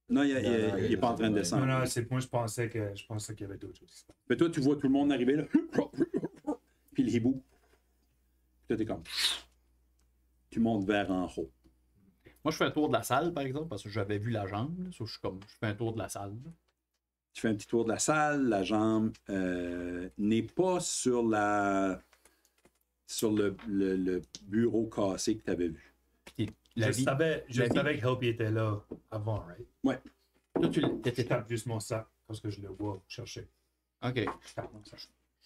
A: Non, il
G: Non,
A: n'est pas en train de
G: ouais.
A: descendre.
C: Non, non, c'est moi, je pensais qu'il y avait d'autres choses.
A: Mais toi, tu vois tout le monde arriver là. Puis le hibou. Puis toi, t'es comme... Tu montes vers en haut.
F: Moi, je fais un tour de la salle, par exemple, parce que j'avais vu la jambe. Là, so, je fais un tour de la salle. Là.
A: Tu fais un petit tour de la salle. La jambe n'est pas sur le bureau cassé que tu avais vu.
F: Puis la vie.
C: Je
F: la vie-
C: savais que Helpy était là avant, right?
F: Toi, tu
C: Je
F: l'étais.
C: tape juste mon sac parce que je le vois chercher.
F: Ok.
C: Je tape mon sac.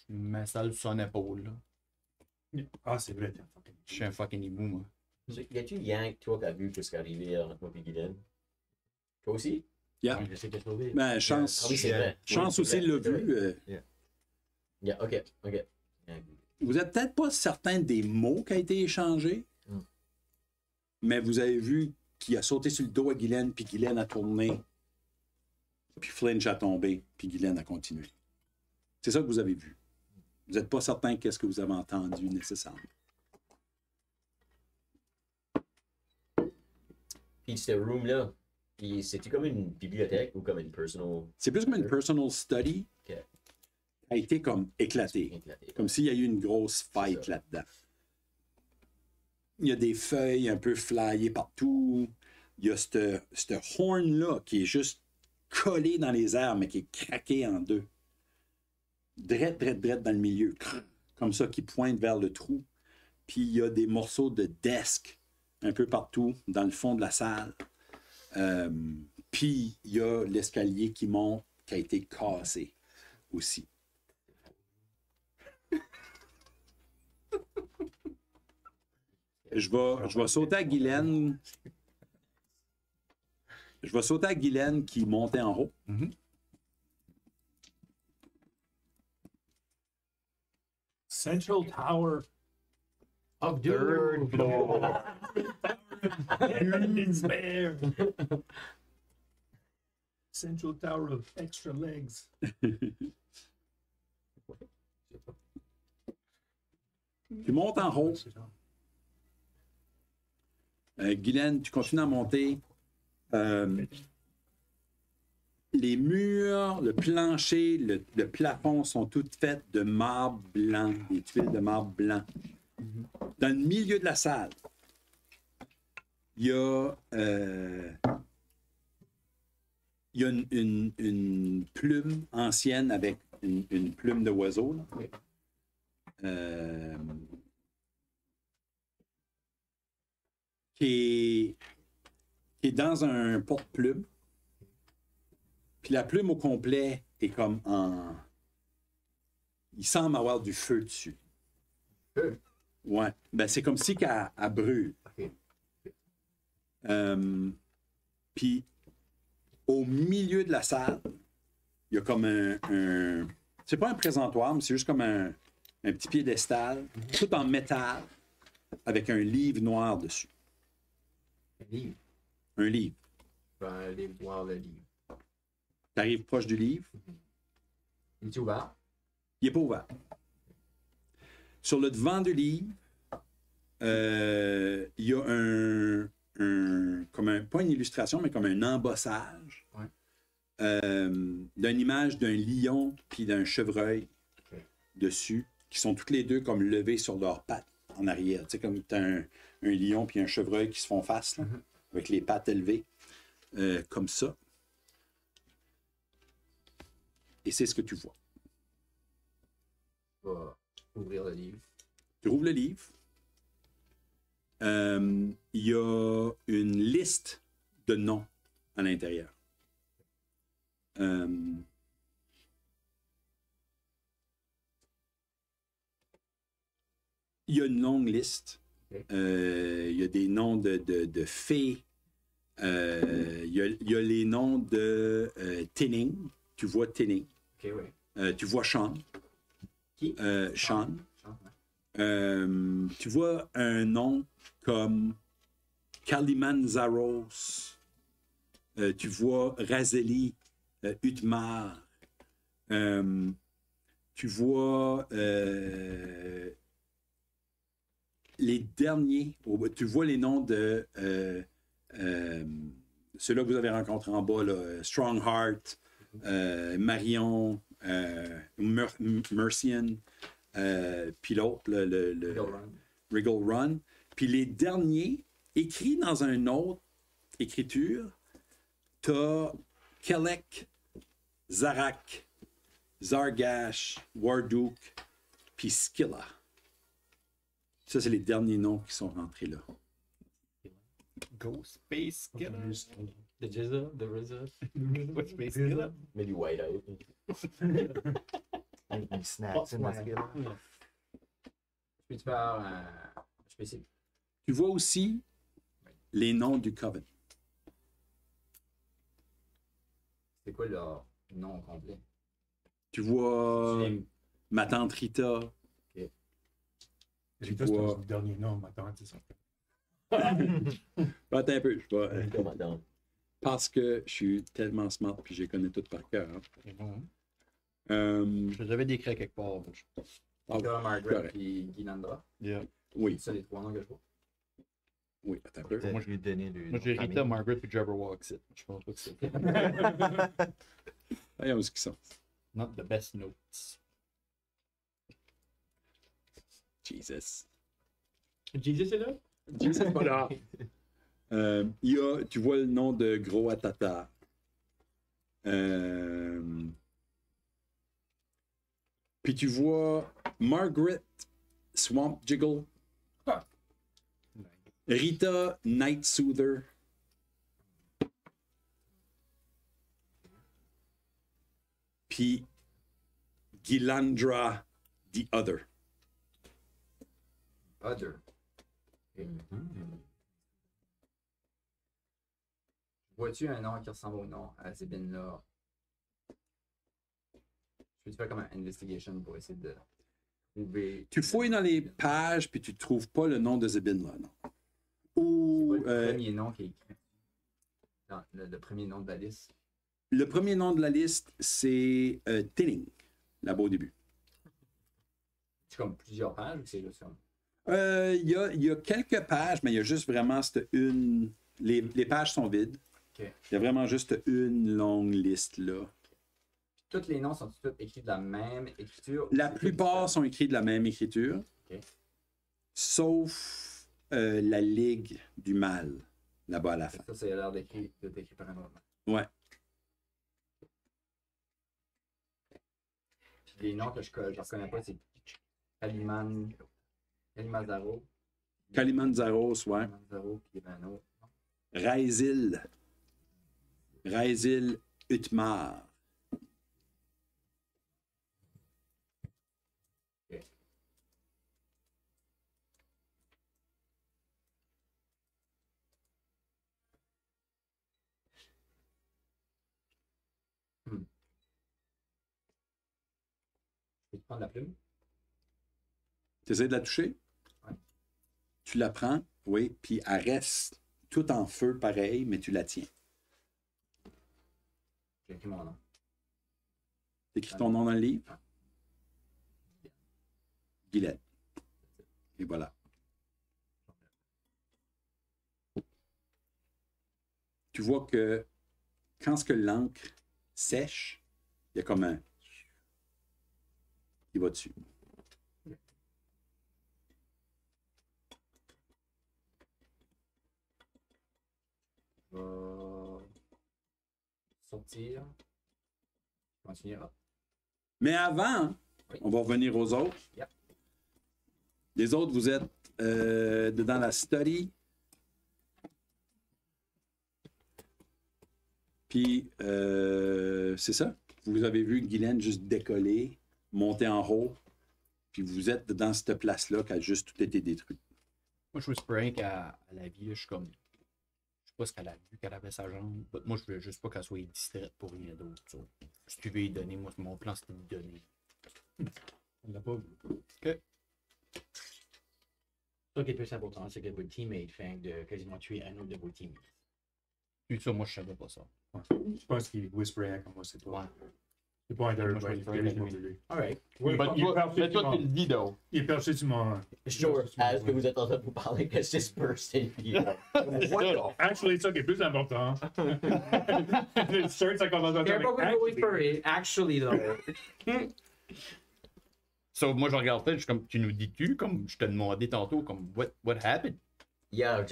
F: Je m'installe sur son épaule. Là.
C: Ah, c'est vrai, t'es un fucking.
F: Je suis un fucking hibou, moi.
G: Y a-tu Yank, toi, qui a vu ce qui est arrivé entre moi et Guylaine? Toi aussi?
A: Yeah.
E: Je sais que je trouvé.
A: Ben, chance.
G: Ah oui, c'est vrai.
A: Chance
G: Oui,
A: aussi
G: c'est
A: l'a
G: vrai,
A: vu.
G: Yeah, ok.
A: Vous n'êtes peut-être pas certain des mots qui ont été échangés,
G: Mm.
A: mais vous avez vu qui a sauté sur le dos à Guylaine, puis Guylaine a tourné, puis Flinch a tombé, puis Guylaine a continué. C'est ça que vous avez vu. Vous n'êtes pas certain qu'est-ce que vous avez entendu nécessairement.
G: Puis ce room-là, c'était comme une bibliothèque ou comme une personal...
A: C'est plus comme une personal study
G: Ok.
A: a été comme éclatée. Comme s'il y a eu une grosse fight là-dedans. Il y a des feuilles un peu flyées partout. Il y a ce horn-là qui est juste collé dans les airs, mais qui est craqué en deux. Drette dans le milieu. Comme ça, qui pointe vers le trou. Puis il y a des morceaux de desk un peu partout dans le fond de la salle. Puis il y a l'escalier qui monte, qui a été cassé aussi. Je vais sauter à Guylaine. Je vais sauter à Guylaine qui montait en haut.
H: Central Tower
E: of
H: Third floor. Despair. Central Tower of extra legs.
A: Tu montes en haut. Guylaine, tu continues à monter. Les murs, le plancher, le plafond sont toutes faites de marbre blanc, des tuiles de marbre blanc. Dans le milieu de la salle, il y a une plume ancienne avec une plume d'oiseau. Qui est dans un porte-plume. Puis la plume au complet est comme en... Il semble avoir du feu dessus.
B: Feu?
A: Ouais. Ben, c'est comme si qu'elle brûle.
B: OK.
A: Puis au milieu de la salle, il y a comme un... C'est pas un présentoir, mais c'est juste comme un petit piédestal, tout en métal, avec un livre noir dessus.
B: Un livre.
A: Un livre.
B: Un livre noir, le livre.
A: Tu arrives proche du livre.
B: Il est ouvert?
A: Il n'est pas ouvert. Sur le devant du livre, il y a pas une illustration, mais comme un embossage d'une image d'un lion puis d'un chevreuil dessus, qui sont toutes les deux comme levés sur leurs pattes en arrière. Tu sais, comme tu as un lion puis un chevreuil qui se font face, là, avec les pattes élevées, comme ça. Et c'est ce que tu vois.
B: Je vais ouvrir le livre.
A: Tu rouvres le livre. Il y a une liste de noms à l'intérieur. Il y a une longue liste. Il y a des noms de fées. Il y a les noms de Tinning. Tu vois Tinning.
B: OK, oui.
A: Tu vois Sean.
B: Qui?
A: Sean.
B: Ouais.
A: Tu vois un nom comme Kalimanzaros. Tu vois Razeli Utmar. Tu vois les derniers. Tu vois les noms de ceux-là que vous avez rencontrés en bas, là, Strongheart, Marion, Mercian, puis l'autre, Wriggle Run. Puis les derniers, écrits dans une autre écriture, t'as Kelek, Zarak, Zargash, Warduk, puis Skilla. Ça, c'est les derniers noms qui sont rentrés là.
F: Ghost Space Killer.
E: The Jizza, the RZA.
F: Ghost Space Killer.
G: Maybe white out.
D: Il snacks in the skill.
B: Peux-tu faire je peux essayer.
A: Tu vois aussi les noms du Coven.
B: C'est quoi leur nom complet?
A: Tu vois
B: Tu
A: ma tante Rita.
C: Rita, c'est le dernier nom, ma tante, c'est ça.
A: Attends un peu, je vais...
G: Commandant.
A: Parce que je suis tellement smart puis je les connais toutes par cœur. Hein.
F: C'est bon, hein?
A: Euh,
F: Je les avais décrits quelque part.
A: ah,
B: Là, Margaret
A: correct.
B: puis Guinandra.
F: Yeah.
A: Oui,
B: C'est ça les trois noms que je vois.
A: oui, attends un peu.
D: Moi, je lui ai donné le.
F: Moi, j'ai Rita, Margaret et Jabberwock. Je pense pas que c'est.
A: Voyons ce qu'ils sont.
F: Not the best notes.
A: Jesus.
H: Jesus est là?
A: Jesus, voilà. Tu vois le nom de Gros Atata. Puis tu vois Margaret Swamp Jiggle. Rita Night Soother. Puis Gilandra the Other.
B: Other. Vois-tu un nom qui ressemble au nom à Zébine là? Je vais te faire comme un investigation pour essayer de trouver.
A: Tu fouilles dans les pages puis tu trouves pas le nom de Zebin là, non.
B: C'est
A: Ou
B: quoi le premier nom qui est écrit dans le premier nom de la liste?
A: le premier nom de la liste, c'est Tinning, là-bas au début.
B: C'est comme plusieurs pages ou c'est juste comme.
A: Il y a quelques pages, mais il y a juste vraiment cette une. Les pages sont vides.
B: Ok.
A: Il y a vraiment juste une longue liste là.
B: Tous les noms sont tous écrits de la même écriture?
A: La
B: C'est
A: plupart
B: tout
A: sont écrits de la même écriture,
B: Ok.
A: sauf la Ligue du Mal, là-bas à la fin.
B: ça, ça a l'air d'être écrit par un autre.
A: Ouais.
B: Puis les noms que je reconnais pas, c'est Kalimazaro.
A: Kalimanzaros, ouais.
B: Kalimazaro, puis il y avait un autre.
A: Raizil Utmar.
B: Je peux te prendre la plume?
A: Tu essaies de la toucher?
B: Ouais.
A: Tu la prends, oui, puis elle reste tout en feu pareil, mais tu la tiens.
B: J'ai écrit mon nom.
A: T'écris ton nom dans le livre? Gillette. Et voilà. Tu vois que quand ce que l'encre sèche, il y a comme un qui va dessus.
B: Je vais sortir. Continuer.
A: Mais avant,
B: Oui.
A: on va revenir aux autres.
B: Yep.
A: Les autres, vous êtes dans la study. Puis, c'est ça. Vous avez vu Guylaine juste décoller, monter en haut. Puis vous êtes dans cette place-là qui a juste tout été détruit.
F: Moi, je whisper rien qu'à la vie, là, je suis comme. Je sais pas ce qu'elle a vu qu'elle avait sa jambe. Moi, je veux juste pas qu'elle soit distraite pour rien d'autre. Ça. Si tu veux y donner, moi, mon plan, c'était de lui donner.
C: On l'a pas vu.
F: Ok.
E: Ce qui est plus important, c'est que votre teammate fait de quasiment tuer un autre de vos teammates.
F: Puis ça, moi, je savais pas ça.
C: Ouais. Je pense qu'il whisperait comme moi, c'est pas.
F: Ouais.
C: C'est pas un
F: Moi, je
C: direct
F: whisperais
C: right.
F: avec lui.
E: Alright.
C: Oui,
F: Mais
C: il est
F: toi,
C: perché
F: mais toi,
C: sur
F: tu
C: mon-
F: le dis, donc.
C: il est perché sur mon.
E: Sure, est-ce que vous êtes en train de vous parler que c'est burst in
C: Actually, c'est ça qui est plus important. Le shirt, ça commence à
E: They're
C: faire
E: probably
C: avec
E: whisperer, actually though.
F: So, moi, je regarde ça, je suis comme, tu nous dis-tu, comme je t'ai demandé tantôt, comme, what happened?
G: Yeah,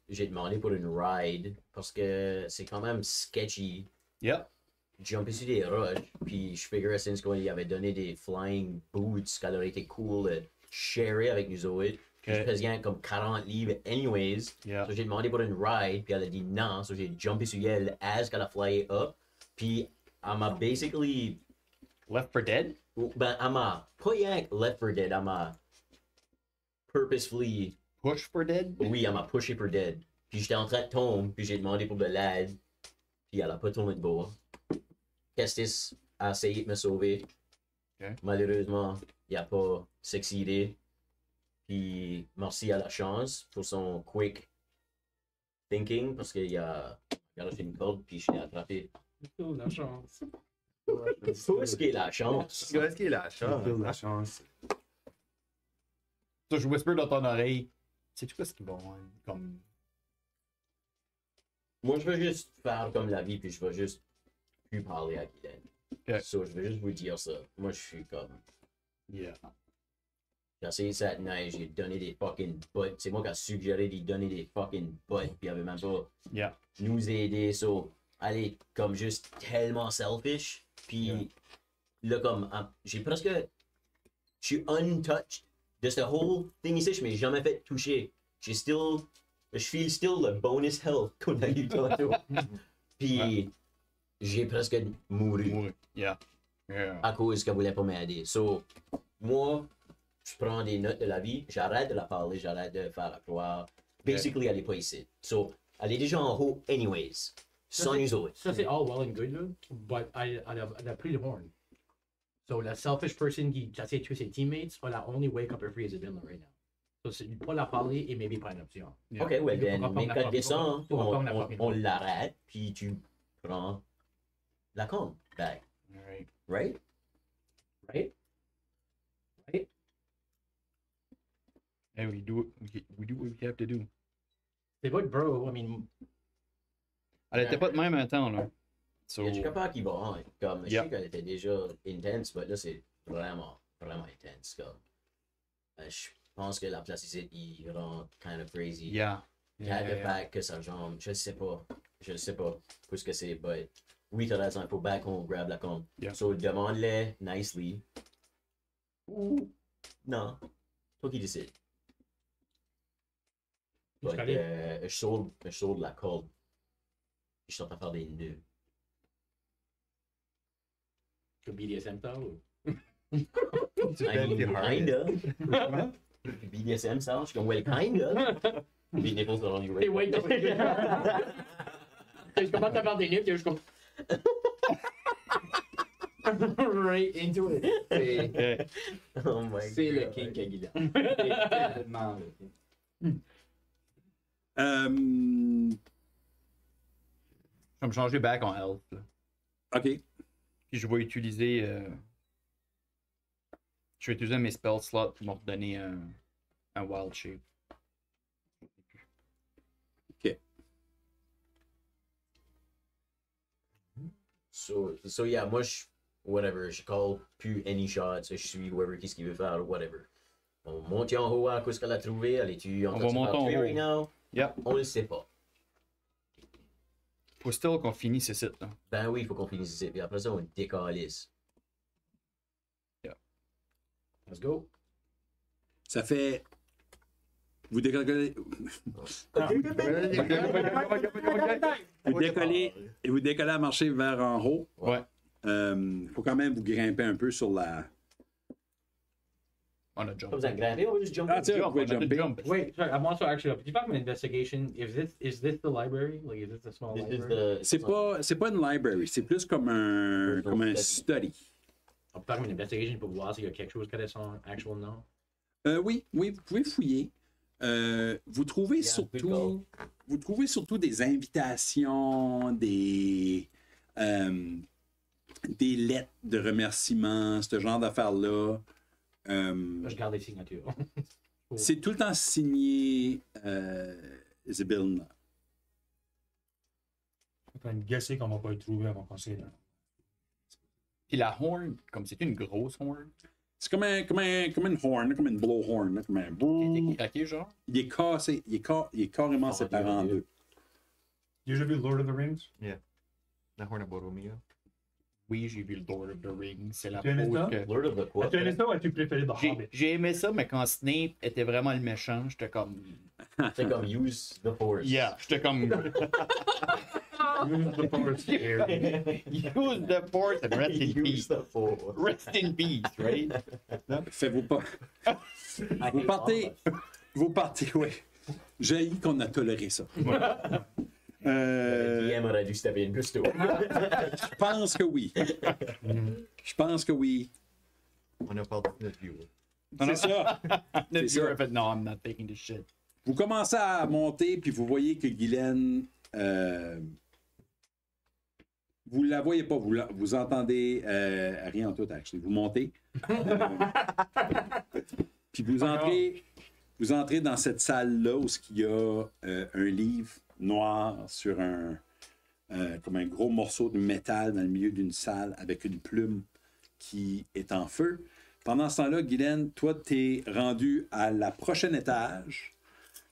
G: j'ai demandé pour une ride parce que c'est quand même sketchy.
F: Yeah.
G: Jumper sur des roches, puis je figurais since qu'il avait donné des flying boots, ça aurait été cool de sharer avec nous autres. Puis je pesais comme 40 livres anyways.
F: Yeah.
G: So j'ai demandé pour une ride, puis elle a dit non, so j'ai jumpé sur elle as qu'elle a flyé up. Puis elle m'a basically,
F: Left for Dead?
G: ben elle m'a pas rien que left for dead, elle m'a purposefully,
F: Push for Dead?
G: oui, elle m'a pushé for dead. Puis j'étais en train de tomber, puis j'ai demandé pour de l'aide, puis elle a pas tourné de bord. Kestis a essayé de me sauver.
F: Okay.
G: Malheureusement, il n'a pas succédé. Puis merci à la chance pour son quick thinking parce qu'il y a garoché une corde puis je l'ai attrapé.
H: Oh, la chance.
G: Tout ce qui est la chance.
D: Qu'est-ce qu'il est là,
C: Feel la chance.
F: Ça, je whisper dans ton oreille. Sais-tu quoi ce qu'ils vont comme.
G: Moi, je veux juste faire comme la vie puis je vais juste plus parler à Guylaine.
F: Okay.
G: So, je veux juste vous dire ça. Moi, je suis comme.
F: Yeah.
G: J'ai essayé cette neige, j'ai donné des fucking buts. C'est moi qui a suggéré d'y donner des fucking buts, puis il avait même pas
F: Yeah.
G: nous aider. So, allez, comme juste tellement selfish. Puis là, comme, j'ai presque. Je suis untouched de ce whole thing ici. Je m'ai jamais fait toucher. Je feel still le bonus health qu'on a eu tantôt. Puis, j'ai presque mouru
F: Yeah. Yeah.
G: à cause qu'elle voulait pas m'aider. So, moi, je prends des notes de la vie, j'arrête de la parler, j'arrête de faire la croix. Basically, elle est pas ici. So, elle est déjà en haut, anyways. Sans nous autres.
H: Ça, c'est all well and good, là. But elle a pris le horn. So, la selfish person qui essaie de tuer ses teammates, or la only wake up her free is Isabella right now. So, c'est pas la parler et maybe pas une option.
F: Yeah.
G: Ok, ouais,
H: Tu vas
G: ben,
H: pas
G: mais
H: prendre
G: quand
H: la
G: descend,
H: fucking horn. Tu vas prendre la fucking
G: on
H: horn.
G: l'arrête, puis tu prends la combe back.
F: Alright.
G: Right?
H: Right? Right?
F: Hey, we do what we have to do.
H: C'est votre bro, I mean,
F: Elle était pas de même un temps, là. So,
G: Il y a du capable qui va, hein, comme, je
F: Yeah.
G: sais qu'elle était déjà intense, mais là, c'est vraiment, vraiment intense, comme. Je pense que la place ici, il rend kind of crazy.
F: yeah.
G: Tag the fact que sa jambe, je sais pas où ce que c'est, but oui, t'as raison, il faut back on grab la combe.
F: Yeah.
G: So, demande-les nicely. Ou, non, toi qui décides. But, je sauve la corde. Je suis en train de faire des nœuds.
H: que BDSM style ou?
G: I mean, kinda. BDSM style, je suis comme, well, kinda. Les nipples are only right.
H: Hey, wait, je commence à faire des livres, je suis comme. Right into it.
B: C'est
G: Oh my
B: c'est le
G: god.
B: kink à Guylaine. C'est tellement le kink.
F: Je vais me changer back en health, là.
A: OK.
F: Puis je vais utiliser. Je vais utiliser mes spell slots pour me redonner un wild shape.
G: So yeah, moi, whatever, je call plus any shots, je suis whoever, qu'est-ce qu'il veut faire, whatever. On monte en haut à cause qu'elle a trouvé, elle est-tu en
F: On
G: train
F: va
G: de se
F: monter
G: faire
F: en
G: tuer
F: haut.
G: right now?
F: Yep.
G: On le sait pas.
F: Faut still qu'on finisse ce site, là.
G: Ben oui, il faut qu'on finisse ici, puis après ça, on décalisse.
H: Let's go.
A: Ça fait. Vous décollez. Vous décollez à marcher vers en haut.
F: Ouais.
A: Faut quand même vous grimper un peu sur la.
F: On a
G: Pas
F: jump.
G: besoin de grimper, on va juste jumper.
A: Ah, tiens, vous pouvez
F: On a
A: jumper.
F: jump.
H: Wait, sorry, I'm also actually up. Did you talk about investigation? Is this the library? Like, is this the small
G: This is
H: library?
G: the-
A: C'est pas une library, c'est plus comme un study.
H: I'm talking about investigation pour voir s'il y a quelque chose qui a son actual nom.
A: Oui, vous pouvez fouiller. Vous trouvez
G: Yeah, good
A: surtout des invitations, des lettres de remerciements, ce genre d'affaires-là.
H: Je garde les signatures.
A: C'est tout le temps signé Isabelle.
C: Je suis en train de guesser qu'on va pas le trouver avant qu'on s'aide.
F: Puis la horn, comme c'est une grosse horn.
A: C'est comme une horn, comme une blowhorn. Comme un...
F: Qui était craquée, genre.
A: Il est cassé, il est carrément séparé en deux.
C: Déjà vu Lord of the Rings?
D: La Horn of Boromir.
F: Oui, j'ai vu le Lord of the Rings. C'est la
C: Tu aimais
F: pause
C: ça?
F: que.
G: Lord of the quoi?
C: As-tu aimé ça ou as-tu préféré The Hobbit?
F: J'ai aimé ça, mais quand Snape était vraiment le méchant, j'étais comme.
G: C'est comme use the force.
F: Yeah, j'étais comme.
C: The Forest Air.
F: Use the force and rest in
G: Use
F: peace.
G: the force.
F: Rest in peace, right?
A: Faites-vous pas. Vous partez, oui. J'ai eu qu'on a toléré ça.
G: DM aurait dû se taper une gusto.
A: Je pense que oui. Je pense que oui.
D: On a parlé de notre view.
A: C'est ça.
F: The
A: C'est ça.
F: viewer fait, no, I'm not taking this shit.
A: Vous commencez à monter, puis vous voyez que Guylaine... vous la voyez pas, vous entendez rien en tout, actually. Vous montez. Puis vous entrez dans cette salle-là où il y a un livre noir sur comme un gros morceau de métal dans le milieu d'une salle avec une plume qui est en feu. Pendant ce temps-là, Guylaine, toi, t'es rendu à la prochaine étage.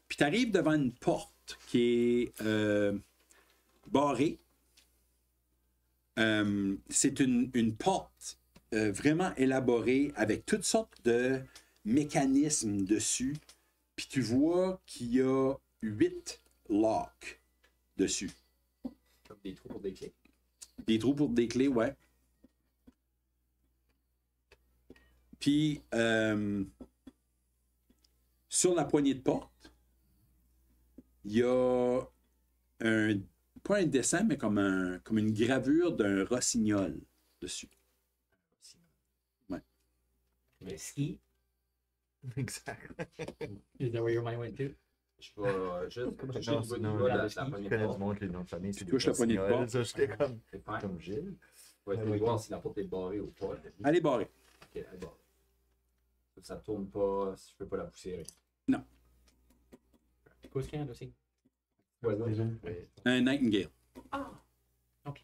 A: Puis tu arrives devant une porte qui est barrée. C'est une porte vraiment élaborée avec toutes sortes de mécanismes dessus. Puis tu vois qu'il y a 8 locks dessus.
B: Comme des trous pour des clés.
A: Des trous pour des clés, ouais. Puis sur la poignée de porte, il y a pas un dessin, mais comme une gravure d'un rossignol dessus. Ouais.
H: Le ski.
D: Exact.
H: Is that where your mind went to?
B: Je vais juste toucher
D: Non,
B: le bout
D: sinon,
B: de la
D: je
B: poignée de
D: connais du
B: porte.
D: monde, les noms de famille, c'est
A: touches la poignée de porte.
D: Ça, j'étais
B: C'est fine.
D: comme Gilles.
B: Je vais essayer de voir si la porte est barrée ou pas.
A: Elle est barrée.
B: Ok, elle est barrée. Ça tourne pas, si je peux pas la pousser. Rien.
A: Non.
H: Cause can aussi.
B: Oiseau.
A: Un nightingale.
H: Ah! Ok.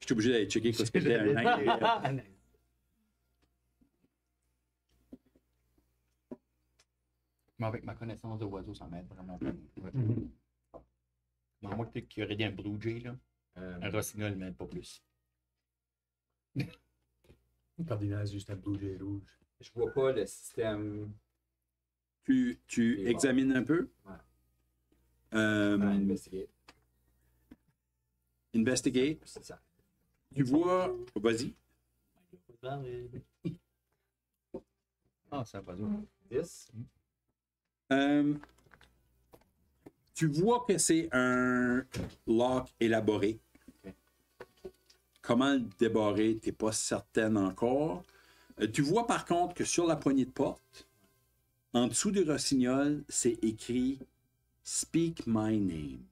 A: Je suis obligé d'aller checker ce que c'était un nightingale.
F: Mais avec ma connaissance de oiseaux, ça m'aide vraiment pas. Mais moi, peut-être qu'il y aurait dit un Blue Jay, là. Un rossignol ne m'aide pas plus.
C: Cardinal, c'est juste un blue jay rouge.
B: Je vois pas le système.
A: Tu examines un peu.
B: Ouais.
A: Investigate.
B: C'est ça.
A: Tu vois. Vas-y.
F: Ah, ça va pas
B: 10.
A: Tu vois que c'est un lock élaboré.
B: Okay.
A: Comment le débarrer, tu n'es pas certaine encore. Tu vois par contre que sur la poignée de porte, en dessous du rossignol, c'est écrit « Speak my name ».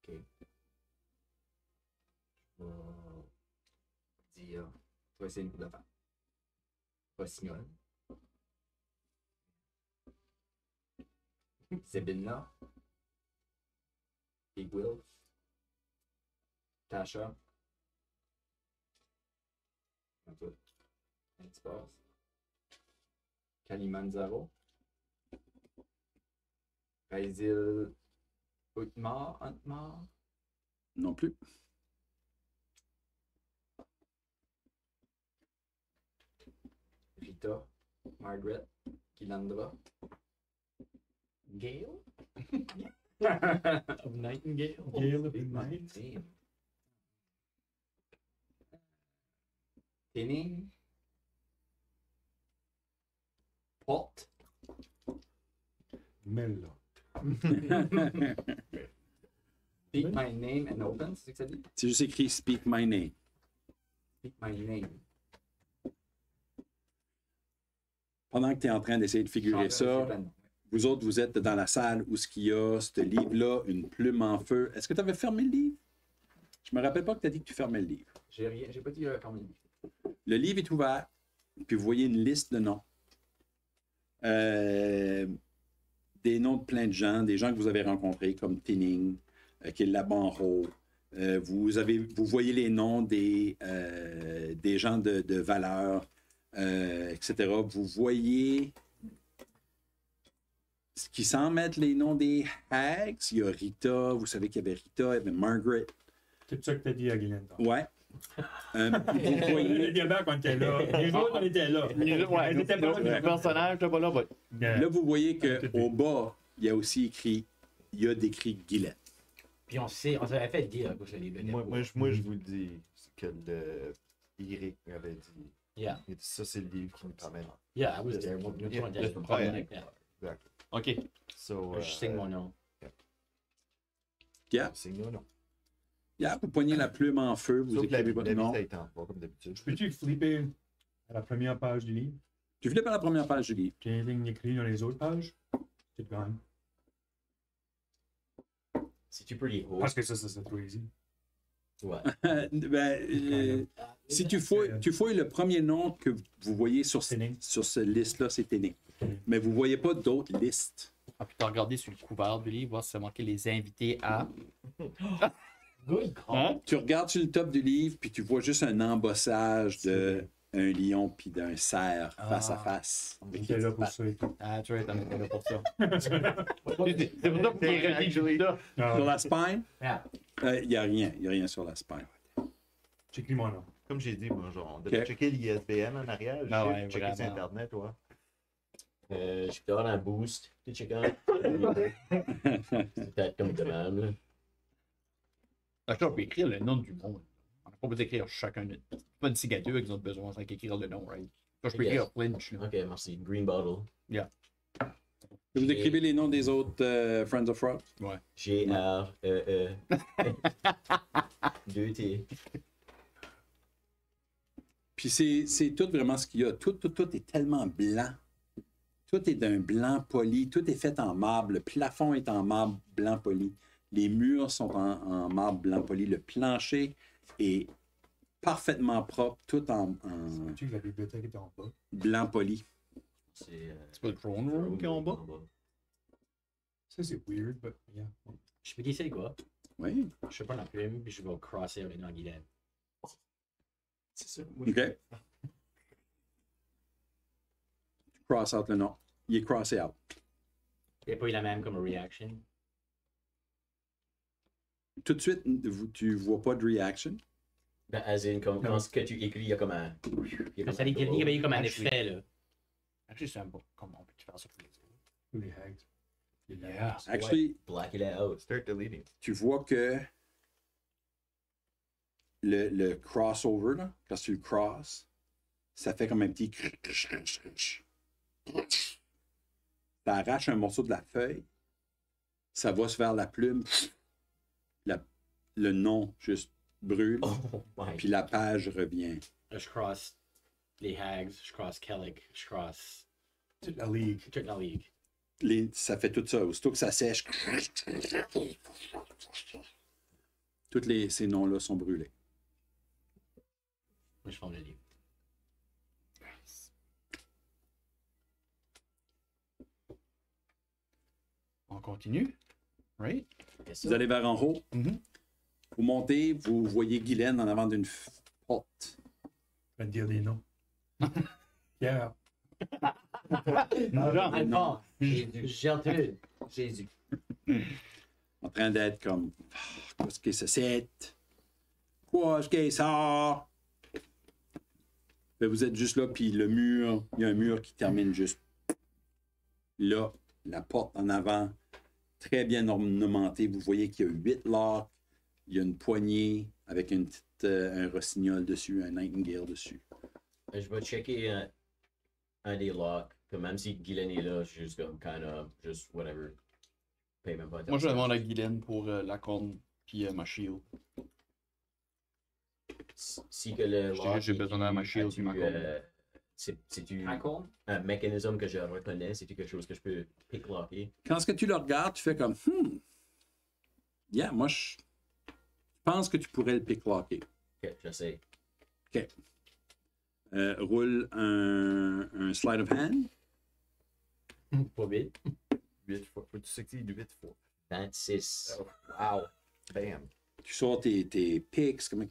B: Ok. Je vais dire. Je vais essayer une coupe de faire. Rossignol. Zebina. Big Wills. Tasha. Un petit passe. Kalimanzaro. Raizil. Outmar. Antmar.
A: Non plus.
B: Rita. Margaret. Kilandra.
H: Gale? Of Nightingale?
C: Gale of Night.
B: Tinning. Pot.
C: Mello.
B: Speak my name and open, c'est ce que ça dit?
A: C'est juste écrit « Speak my name ».
B: Speak my name.
A: Pendant que tu es en train d'essayer de figurer ça, vous autres, vous êtes dans la salle où ce qu'il y a, ce livre-là, une plume en feu. Est-ce que tu avais fermé le livre? Je me rappelle pas que tu as dit que tu fermais le livre.
B: J'ai pas dit fermer le livre.
A: Le livre est ouvert, puis vous voyez une liste de noms. Des noms de plein de gens, des gens que vous avez rencontrés, comme Tinning, qui est là-bas en haut. Vous voyez les noms des gens de valeur, etc. Vous voyez ce qui semble être les noms des hags. Il y a Rita, vous savez qu'il y avait Rita, il y avait Margaret.
C: C'est ça que tu as dit à Guylaine.
A: Ouais. Vous voyez...
C: Les gars, quand t'es là. Les autres, on était là.
F: Ouais,
C: T'étais pas là.
F: le personnage n'était pas là.
A: Là, vous voyez qu'au bas, il y a aussi écrit, il y a décrit Guylaine.
H: Puis on s'avait fait dire à cause de les
D: Moi, je vous le dis, c'est que le Eric m'avait dit.
H: Yeah.
D: Il dit, ça, c'est le livre qui nous permet.
H: Yeah, I was there.
D: Exact.
F: OK.
D: So,
H: Je signe mon nom.
A: Yeah.
D: Signe non.
A: Yeah, vous poignez la plume en feu, vous
D: Sauf que la
A: écrivez votre nom.
D: ça étend pas, comme d'habitude.
C: Peux-tu flipper À la première page du livre.
A: Tu flippes à la première page du livre.
C: Tu as rien écrit dans les autres pages. Tu te gagnes.
G: Si tu peux les
C: Parce
G: hosts.
C: que ça, c'est trop easy.
G: Ouais.
A: Si tu fouilles le premier nom que vous voyez sur
C: Téné.
A: ce liste-là, c'est Téné. Mais vous ne voyez pas d'autres listes.
F: Ah, puis t'as regardé sur le couvert du livre, voir si ça manquait les invités à.
H: Good call.
F: Hein?
A: Tu regardes sur le top du livre, puis tu vois juste un embossage d'un lion puis d'un cerf face à face.
C: On était là pour ça et tout.
F: Ah, tu vois, t'en étais là pour ça. C'est pour ça qu'il est relié ça.
A: Sur la spine,
H: Yeah.
A: il n'y a rien. Il n'y a rien sur la spine.
C: J'écris mon nom.
D: Comme j'ai dit, moi, genre, on devait
A: Ok.
D: checker l'ISBN en arrière.
F: Ah
D: J'ai
F: ouais,
D: checké sur
F: vraiment.
D: Internet, ouais.
G: Je suis dehors un boost. Tu check out. C'est peut-être comme de même, là.
F: D'accord, on peut écrire le nom du monde. On n'a pas besoin d'écrire chacun. C'est pas une cigature qu'ils ont besoin sans écrire le nom, right? Là, je peux
G: Ok.
F: écrire Flinch. Là.
G: Ok, merci. Green bottle.
A: Vous écrivez les noms des autres Friends of Frog?
G: G-R-E-E. 2-T.
A: Puis c'est tout vraiment ce qu'il y a. Tout est tellement blanc. Tout est d'un blanc poli. Tout est fait en marbre. Le plafond est en marbre blanc poli. Les murs sont en marbre blanc poli. Le plancher est parfaitement propre. Tout en
C: Tu sais que la bibliothèque est en bas.
A: blanc poli.
G: C'est
F: C'est pas le throne room qui est en bas?
C: Ça, c'est weird, but yeah.
H: Je peux dire quoi?
A: Oui.
H: Je sais pas la plume, puis je vais crosser avec dans Guylaine.
G: C'est ça.
A: OK. Cross out le nom. Il est crossé out.
H: Il n'y a pas eu la même comme reaction.
A: Tout de suite, tu vois pas de reaction.
G: Ben, as in, quand ce que tu écris, il y a comme un.
H: Ça dit qu'il y avait eu comme un
F: Actually.
H: effet, là.
F: Actually, c'est un bon. Comment on peut faire ça pour les autres?
C: Tous les hags. Les
F: Yeah.
A: Actually,
G: Black it out.
D: Start deleting.
A: tu vois que le crossover, là, quand tu le crosses, ça fait comme un petit... Ça arrache un morceau de la feuille, ça va se vers la plume, le nom juste brûle,
G: Oh my.
A: puis la page revient.
H: Là, je cross les Hags, je cross Kellic, je cross
C: Toute la ligue.
H: toute la ligue.
A: Ça fait tout ça. Aussitôt que ça sèche, tous ces noms-là sont brûlés.
H: Moi, je forme le livre.
F: On continue? Right?
A: Vous allez vers en haut.
F: Mhm.
A: Vous montez, vous voyez Guylaine en avant d'une porte.
C: Je vais te dire des noms. Yeah.
H: Alphonse, Gertrude, Jésus.
A: En train d'être comme qu'est-ce que c'est? Qu'est-ce que c'est ça? Ben, vous êtes juste là, puis le mur, il y a un mur qui termine juste là. La porte en avant, très bien ornementée. Vous voyez qu'il y a 8 locks. Il y a une poignée avec une petite, un rossignol dessus, un nightingale dessus.
G: Je vais checker un des locks. Que même si Guylaine est là, je suis juste comme kind of just whatever. Paye même pas attention.
F: Moi, je demande à Guylaine pour la corne puis ma shield.
G: Si que le
F: Je dirais
G: lock.
F: que j'ai besoin de ma shield
G: as-tu,
F: puis ma corne.
G: C'est-tu
H: Raccoon?
G: un mécanisme que je reconnais? C'est-tu quelque chose que je peux picklocker?
A: Quand ce que tu le regardes, tu fais comme yeah, moi je pense que tu pourrais le picklocker.
G: Ok, j'essaie.
A: OK. Roule un slide of hand.
H: Pas vite.
D: 8 fois. Faut que tu succeeds 8 fois.
G: 26.
D: Wow. Bam.
A: Tu sors tes pics, comme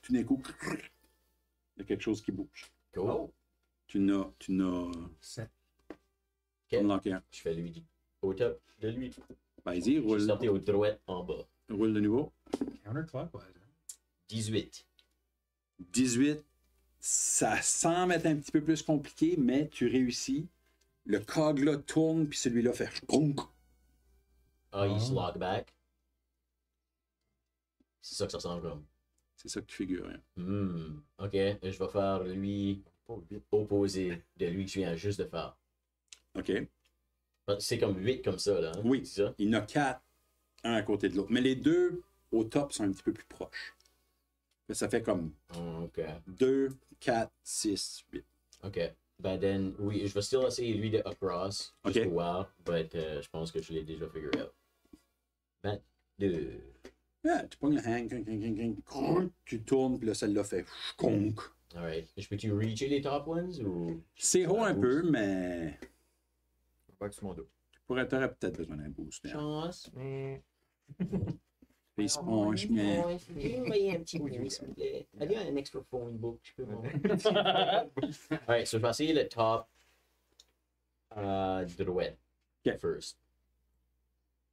A: tout d'un coup, il y a quelque chose qui bouge.
G: Cool.
A: Tu n'as
C: 7.
A: unlocké un.
G: Je fais lui au top de lui.
A: Vas-y,
G: Je suis
A: roule
G: sorti au droite en bas.
A: de nouveau.
C: Counterclockwise. Hein?
G: 18.
A: 18, ça semble être un petit peu plus compliqué, mais tu réussis. Le cog-là tourne, puis celui-là fait chronk.
G: Ah, il se lock back. C'est ça que ça ressemble comme.
A: C'est ça que tu figures. Hein.
G: Ok, je vais faire lui opposé de lui que je viens juste de faire.
A: OK.
G: C'est comme 8 comme ça, là. Hein?
A: Oui.
G: C'est ça?
A: Il y en a 4, un à côté de l'autre. Mais les deux au top sont un petit peu plus proches. Ça fait comme
G: Oh, ok.
A: 2, 4, 6, 8.
G: Ok. Ben, then, oui, je vais still essayer lui de across. Juste
A: Ok.
G: pour voir. Mais je pense que je l'ai déjà figure out. 22.
A: Yeah, tu pognes le hang, tu tournes, puis là, celle-là fait conk.
G: Alright. Je peux-tu reacher les top ones ou.
A: C'est haut un peu, mais
D: Pas sur mon dos.
A: t'aurais peut-être besoin d'un boost. Hein.
G: Chance.
A: Face punch, mais.
G: Envoyez un petit bout, s'il vous plaît. Allez, un extra phone book, je peux voir. Alright, so je vais essayer le top droite
A: Ok.
G: first.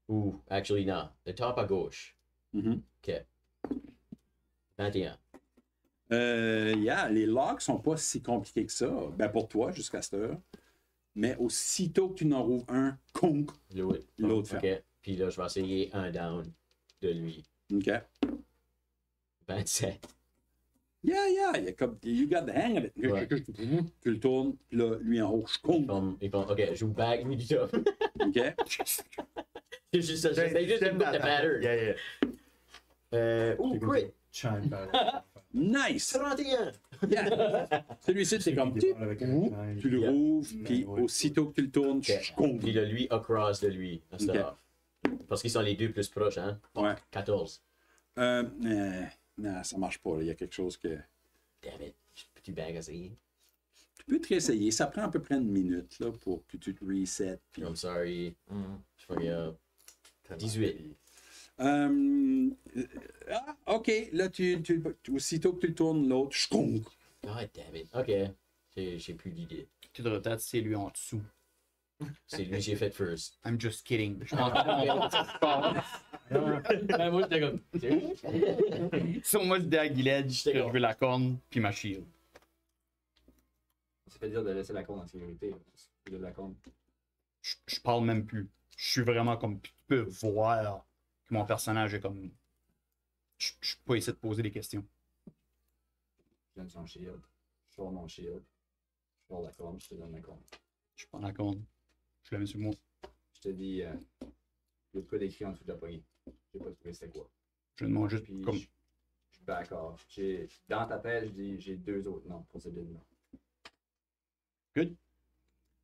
G: Ou, actually, non. Le top à gauche.
A: Mhm.
G: Ok. 21.
A: Yeah, les locks sont pas si compliqués que ça. Ben, pour toi, jusqu'à cette heure. Mais aussitôt que tu n'en rouvres un, conk, l'autre ferme.
G: Ok. Puis là, je vais essayer un down de lui.
A: OK.
G: 27.
A: Yeah, il y a comme. You got the hang of it.
G: Ouais.
A: Tu le tournes, puis là, lui en haut, je conk.
G: Ok, je vous bague lui du top.
A: OK.
G: C'est juste ça, j'essaie juste de book the pattern.
D: Yeah.
G: Crit.
C: Chime battle.
A: Nice!
G: 31.
A: Yeah. Celui-ci, c'est comme. Tu
C: Avec un chime.
A: le
G: Yeah.
A: rouvres, puis
C: Ouais.
A: aussitôt que tu le tournes, je
G: Ok.
A: conk.
G: Puis là, lui, across de lui. À ce
A: Ok.
G: off. Parce qu'ils sont les deux plus proches, hein?
A: Ouais.
G: 14.
A: Non, ça marche pas. Il y a quelque chose que.
G: Damn it. Peux-tu bag essayer?
A: Tu peux te réessayer. Ça prend à peu près une minute là, pour que tu te resets. Puis...
G: I'm sorry. Je regarde. 18.
A: OK. Là, aussitôt que tu le tournes, l'autre, je conk.
G: God damn it. Ok. J'ai plus d'idée.
F: Tu devrais peut-être c'est lui en dessous.
G: C'est lui que j'ai fait first.
F: I'm just kidding. Je pense pas.
H: Ben, moi, j'étais comme.
F: Sur moi, je dis à Giled,
G: J'étais
F: je veux la corne, puis ma shield.
B: Ça fait dire de laisser la corne en sécurité. De la corne.
F: Je parle même plus. Je suis vraiment comme. Tu peux voir que mon personnage est comme. Je suis pas ici de poser des questions.
B: Je donne son shield. Je sors mon shield. Je sors la corne, je te donne la corne.
F: Je prends la corne. Je la mets sur moi.
B: Je te dis, il y a de quoi d'écrit en dessous de la poignée. J'ai pas trouvé c'était quoi.
F: Je demande juste
B: Puis
F: comme.
B: je back off. Dans ta tête, je dis, j'ai 2 autres noms pour ce build-là.
F: Good.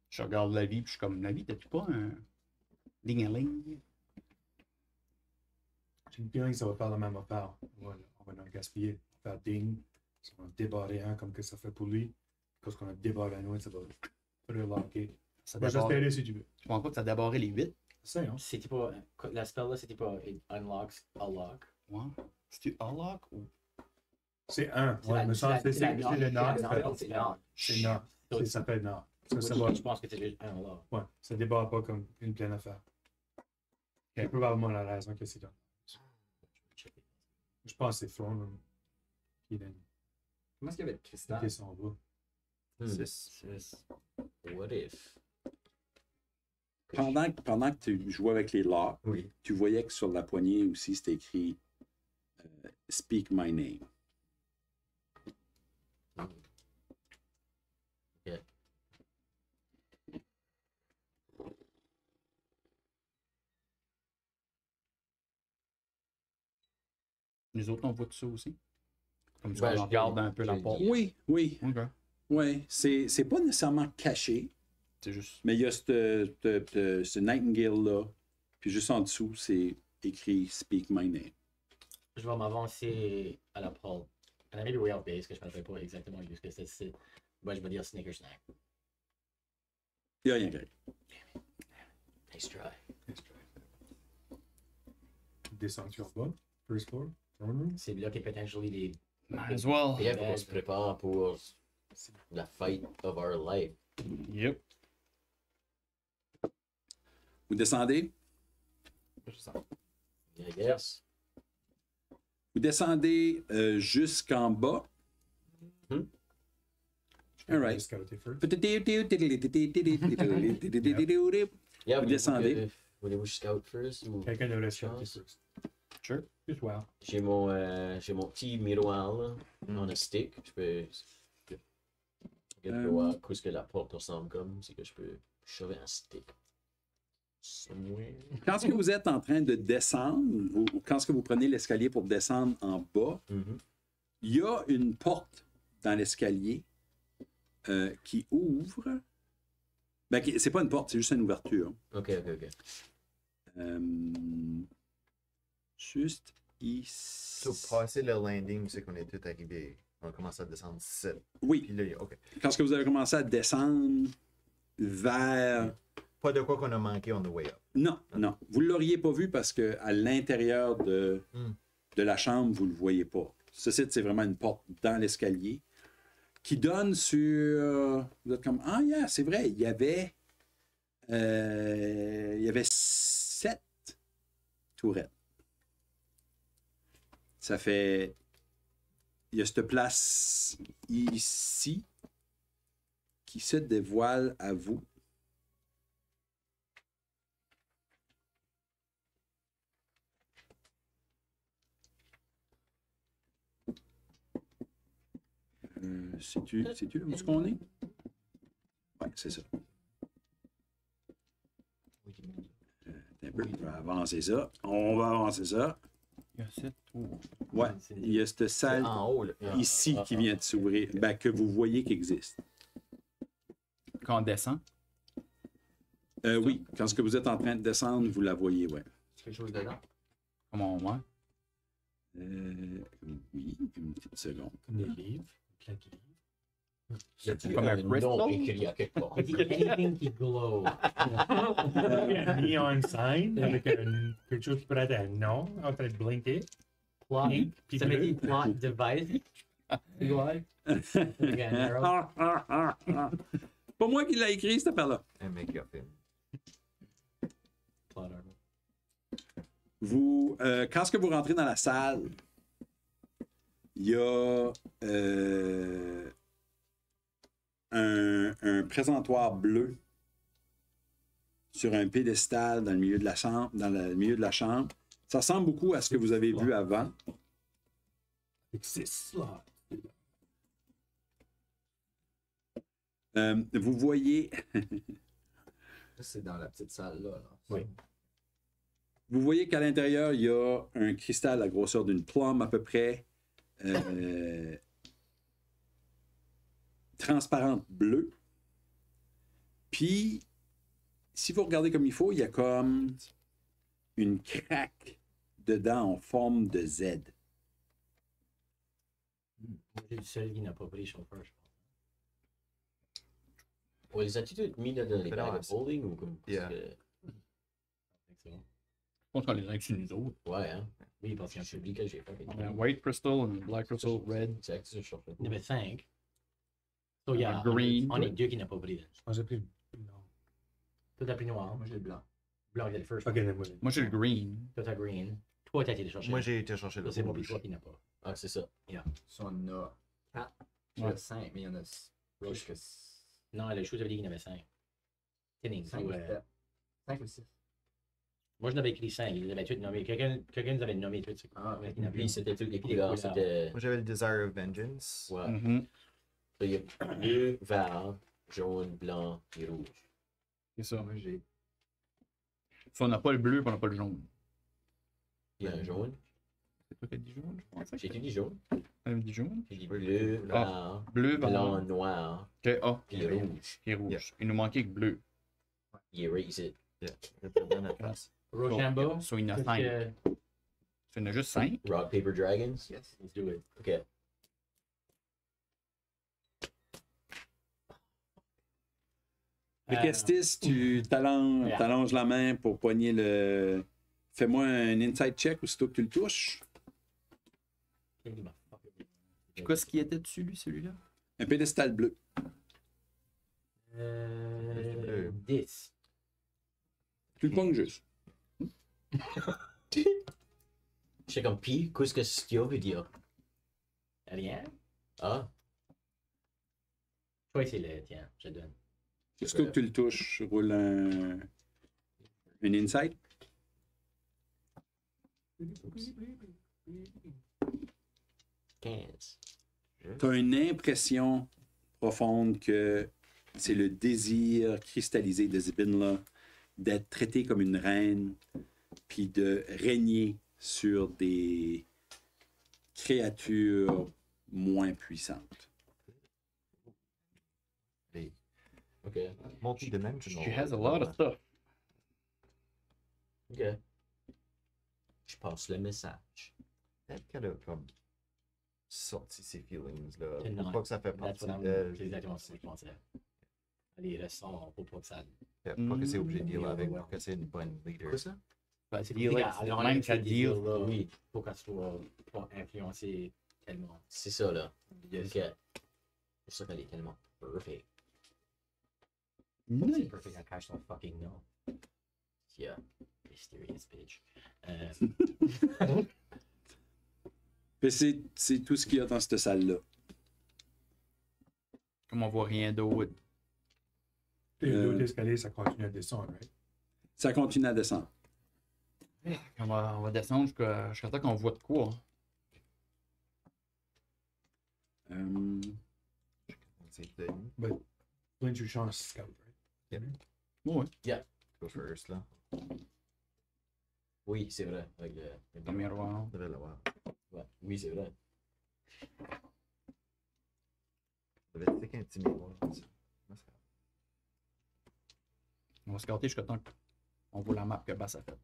F: Je regarde la vie, puis je suis comme, la vie, t'as-tu pas un. Ding-a-ling?
C: J'ai une feeling que ça va faire la même affaire. On va en gaspiller. On va faire ding. On va débarrer un comme que ça fait pour lui. Parce qu'on a débarré un autre, ça va relocker.
F: Ça
C: Moi,
F: débarre-
C: j'espérais si tu veux.
F: Je pense pas que ça a débarré les 8.
C: C'est hein?
H: C'était pas. La spell là, c'était pas it unlocks a lock.
F: Ouais. C'est-tu unlock ou.
C: C'est un.
H: C'est
C: Ouais,
H: la-
C: me semble que
H: c'est
C: c'est
H: la
C: le
H: knock.
C: knock.
H: C'est knock.
C: C'est knock. Ça s'appelle knock. Ça va.
H: Je pense que c'est juste un lock.
C: Ouais, ça débarre pas comme une pleine affaire. C'est probablement la raison que c'est là. Je pense que c'est Throne qui est dans
B: Comment est-ce qu'il y avait de cristal?
C: qui s'en va.
F: 6.
G: What if?
A: Pendant que tu jouais avec les locks,
G: Oui.
A: tu voyais que sur la poignée aussi, c'était écrit Speak my name.
G: Yeah.
F: Les autres, on voit tout ça aussi. Comme ça,
G: Ben,
F: on
G: je
F: regarde
G: l'ai-
F: un peu
G: je
F: la
G: l'ai
F: porte.
G: dit.
A: Oui.
F: Ok.
A: Oui. C'est pas nécessairement caché,
F: C'est juste.
A: mais il y a ce Nightingale-là. Puis juste en dessous, c'est écrit Speak my name.
H: Je vais m'avancer à la pole. On a mis le way out base, que je ne savais pas exactement ce que c'est. Ouais, je vais dire Snicker Snack.
A: Il n'y a rien grave.
G: Nice try.
C: Descends sur le bas. First floor. Throne room.
H: C'est là qui est potentially des.
F: Might as well.
G: Et on se prépare pour la fight of our life.
F: Yep.
A: Vous descendez.
G: I guess.
A: Vous descendez jusqu'en bas. All right.
C: Scouter first.
G: Yeah,
A: Vous descendez.
G: Voulez-vous scout first ou...
C: Quelqu'un devrait scouter
G: Chance.
C: first.
F: Sure.
C: Juste wow.
G: J'ai mon petit miroir là, on a stick. Je peux. Regarde voir qu'est-ce que la porte ressemble comme. C'est que je peux shove un stick. Somewhere.
A: Quand est-ce que vous êtes en train de descendre, quand est-ce que vous prenez l'escalier pour descendre en bas,
G: Mhm.
A: Il y a une porte dans l'escalier qui ouvre. Ben, c'est pas une porte, c'est juste une ouverture.
G: Ok.
A: Juste ici.
D: So, passer le landing, c'est qu'on est tous arrivés. On commence à descendre 7.
A: Oui.
D: Puis là, OK.
A: Quand vous avez commencé à descendre vers...
D: Pas de quoi qu'on a manqué on the way up.
A: Non. Vous ne l'auriez pas vu parce qu'à l'intérieur de la chambre, vous ne le voyez pas. Ceci, c'est vraiment une porte dans l'escalier qui donne sur... Vous êtes comme, ah, yeah, c'est vrai, il y avait 7 tourelles. Ça fait... Il y a cette place ici qui se dévoile à vous. Sais-tu où est-ce qu'on est? Oui, c'est ça. Un peu, on va avancer ça. On va avancer ça.
F: Il y a 7 tours.
A: Ouais, il y a cette salle
D: En haut, là.
A: ici qui vient de s'ouvrir, ben, que vous voyez qui existe.
F: Quand on descend,
A: Oui, quand ce que vous êtes en train de descendre, vous la voyez, ouais.
B: Quelque chose dedans.
F: comment on voit?
A: Oui, une petite seconde.
C: Comme des livres. Plein de livres.
F: Comme un crystal?
G: Non, écrit à quelque part.
H: Anything qui glow.
C: Un neon sign avec quelque chose qui pourrait être un nom en train de blinker.
H: Plot.
C: Puis
H: Ça met
C: bleu.
H: des plot device. Ouais. Avec un arrow.
A: Pas moi qui l'ai écrit, cette affaire-là.
D: Un MacGuffin.
H: Plot armor.
A: Vous, quand ce que vous rentrez dans la salle, il y a un présentoir bleu sur un pédestal dans le milieu de la chambre. Ça ressemble beaucoup à ce que vous avez vu avant.
C: Avec 6 slots.
A: Vous voyez,
B: C'est dans la petite salle là.
H: Oui.
A: vous voyez qu'à l'intérieur, il y a un cristal à la grosseur d'une plombe à peu près, transparente bleue. Puis, si vous regardez comme il faut, il y a comme une craque dedans en forme de Z.
H: Moi, j'ai le seul qui n'a pas pris chauffeur, je pense.
G: On les a-tu tous mis dans les bags of holding ou comme.
D: Yeah.
F: Je pense qu'on les a inclus nous autres.
G: Ouais, hein.
H: Oui, parce qu'il y a un public que j'ai fait.
F: On a White Crystal, and Black Crystal, Red.
G: C'est ça, je suis
H: Il y en avait 5. So, il y a
F: Green.
H: on est 2 qui n'a pas pris.
C: Je pense que j'ai pris le nom.
H: Toi, t'as pris noir.
B: Moi j'ai le blanc.
H: Blanc, il y a le first.
C: Ok, moi,
F: Moi, j'ai le green.
H: Toi, t'as green. Toi, t'as été le chercher.
D: Moi, j'ai été chercher le
H: Ça, c'est moi, puis
D: rouge.
H: toi qui n'a pas.
G: Ah, c'est ça.
B: Ça, on a 4. J'ai
F: Ouais.
B: 5, mais il y en a Roche que
H: Non, le chose avait dit qu'il y en avait 5. Tinning.
B: 5 ou 6.
H: Moi, je n'avais écrit 5. Ils les avaient tous nommés. Quelqu'un nous avait nommé tout. C'est
B: Ah, ouais.
H: Il y en a
G: Puis
H: plus.
G: c'était toutes les
H: Puis les
G: couleurs.
H: couleurs.
G: C'était.
D: Moi, j'avais le Desire of Vengeance.
G: Ouais.
F: Mhm.
G: Il y a bleu, vert, jaune, blanc et rouge.
F: C'est ça.
B: Moi j'ai.
F: Si on n'a pas le bleu, puis on n'a pas le jaune.
G: Il y a un jaune.
F: C'est toi qui as dit jaune, je pense.
G: J'ai tout dit jaune.
F: Elle me dit jaune.
G: J'ai dit bleu, vert,
F: Bleu,
G: blanc,
F: blanc.
G: noir,
F: Ok, ah.
G: puis rouge.
F: Et rouge.
D: Yeah.
F: Il nous manquait que bleu.
G: Il erase it.
D: Yeah. Je vais te notre place.
H: Rochambeau.
F: So, il y en a 5. Il y en a juste 5.
G: Rock, paper, dragons.
B: Yes.
H: Let's do it.
G: Ok.
A: Fait qu'Estis, tu t'allonges la main pour poigner le... Fais-moi un inside check aussitôt que tu le touches.
F: Puis quoi, ce qui était dessus, lui, celui-là?
A: Un pédestal bleu.
H: 10.
A: Tu le pognes juste.
G: J'étais comme, pis, qu'est-ce que Stio veut dire?
H: Rien.
G: Ah,
H: Toi, c'est le tien. Je te donne.
A: Aussitôt que tu le touches, roule un insight.
G: 15.
A: Tu as une impression profonde que c'est le désir cristallisé de Zibinla d'être traité comme une reine, puis de régner sur des créatures moins puissante.
B: Ok.
D: Multi-dimensional.
F: She has a lot of stuff.
B: Ok. Je passe le message.
D: Peut-être qu'elle a comme sorti ses feelings là.
H: Non,
D: Pour pas que ça fait
H: That's
D: partie
H: what I'm-
D: d'elle.
H: C'est exactement ce que je pensais. Allez, ressort pour pas que ça.
D: Pas que c'est obligé de deal
H: Mm.
D: avec, pour que c'est une bonne leader.
B: Quoi ça?
F: Ben, c'est
H: Même
F: même qu'à dire.
H: Oui, pour qu'elle soit pas influencée tellement.
B: C'est ça, là.
H: Yes.
B: Ok. C'est pour ça qu'elle est tellement perfect.
H: C'est perfect, elle cache son fucking nom.
B: Yeah.
H: Mysterious bitch.
A: Puis c'est tout ce qu'il y a dans cette salle-là.
F: Comme on voit rien d'autre.
C: Puis l'autre escalier, ça continue à descendre, right?
A: Ça continue à descendre.
F: On va descendre jusqu'à temps qu'on voit de quoi.
D: C'est de
C: Plein de chance, scout, right?
F: Ouais.
D: go first là.
B: Oui, c'est vrai. Avec le
F: Premier round.
D: On devrait l'avoir.
B: Ouais. Oui, c'est vrai.
D: On devait être intimidé.
F: On va scouter jusqu'à temps qu'on voit la map que Bass a faite.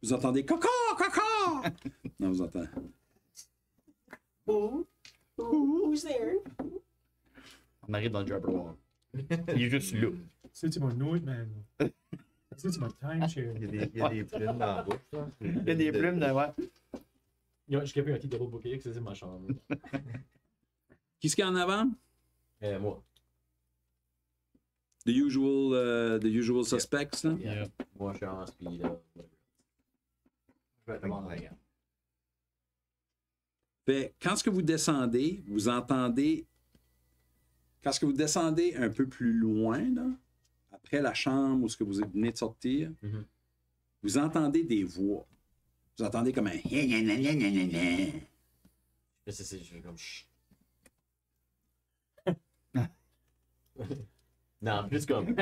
A: Vous entendez caca, caca! Non, vous entendez.
B: Who's there?
F: On arrive dans le Jabberwock. Il est juste là.
C: C'est mon autre, man. C'est mon timeshare.
D: Il y a des plumes dans la bouche. Là.
F: Il y a des plumes de. Ouais.
H: Yo, je capé un petit double bouquet, c'est ma chambre.
A: Qui est-ce qu'il y a en avant?
B: Moi.
A: The usual suspects, là?
B: Yeah. Moi, je suis en speed. Whatever. Je vais être devant la gamme.
A: Fait, quand ce que vous descendez, vous entendez. Quand ce que vous descendez un peu plus loin, là, après la chambre où ce que vous venez de sortir, vous entendez des voix. Vous entendez comme un.
B: C'est je fais comme chut. Non, plus comme.
F: Ouais,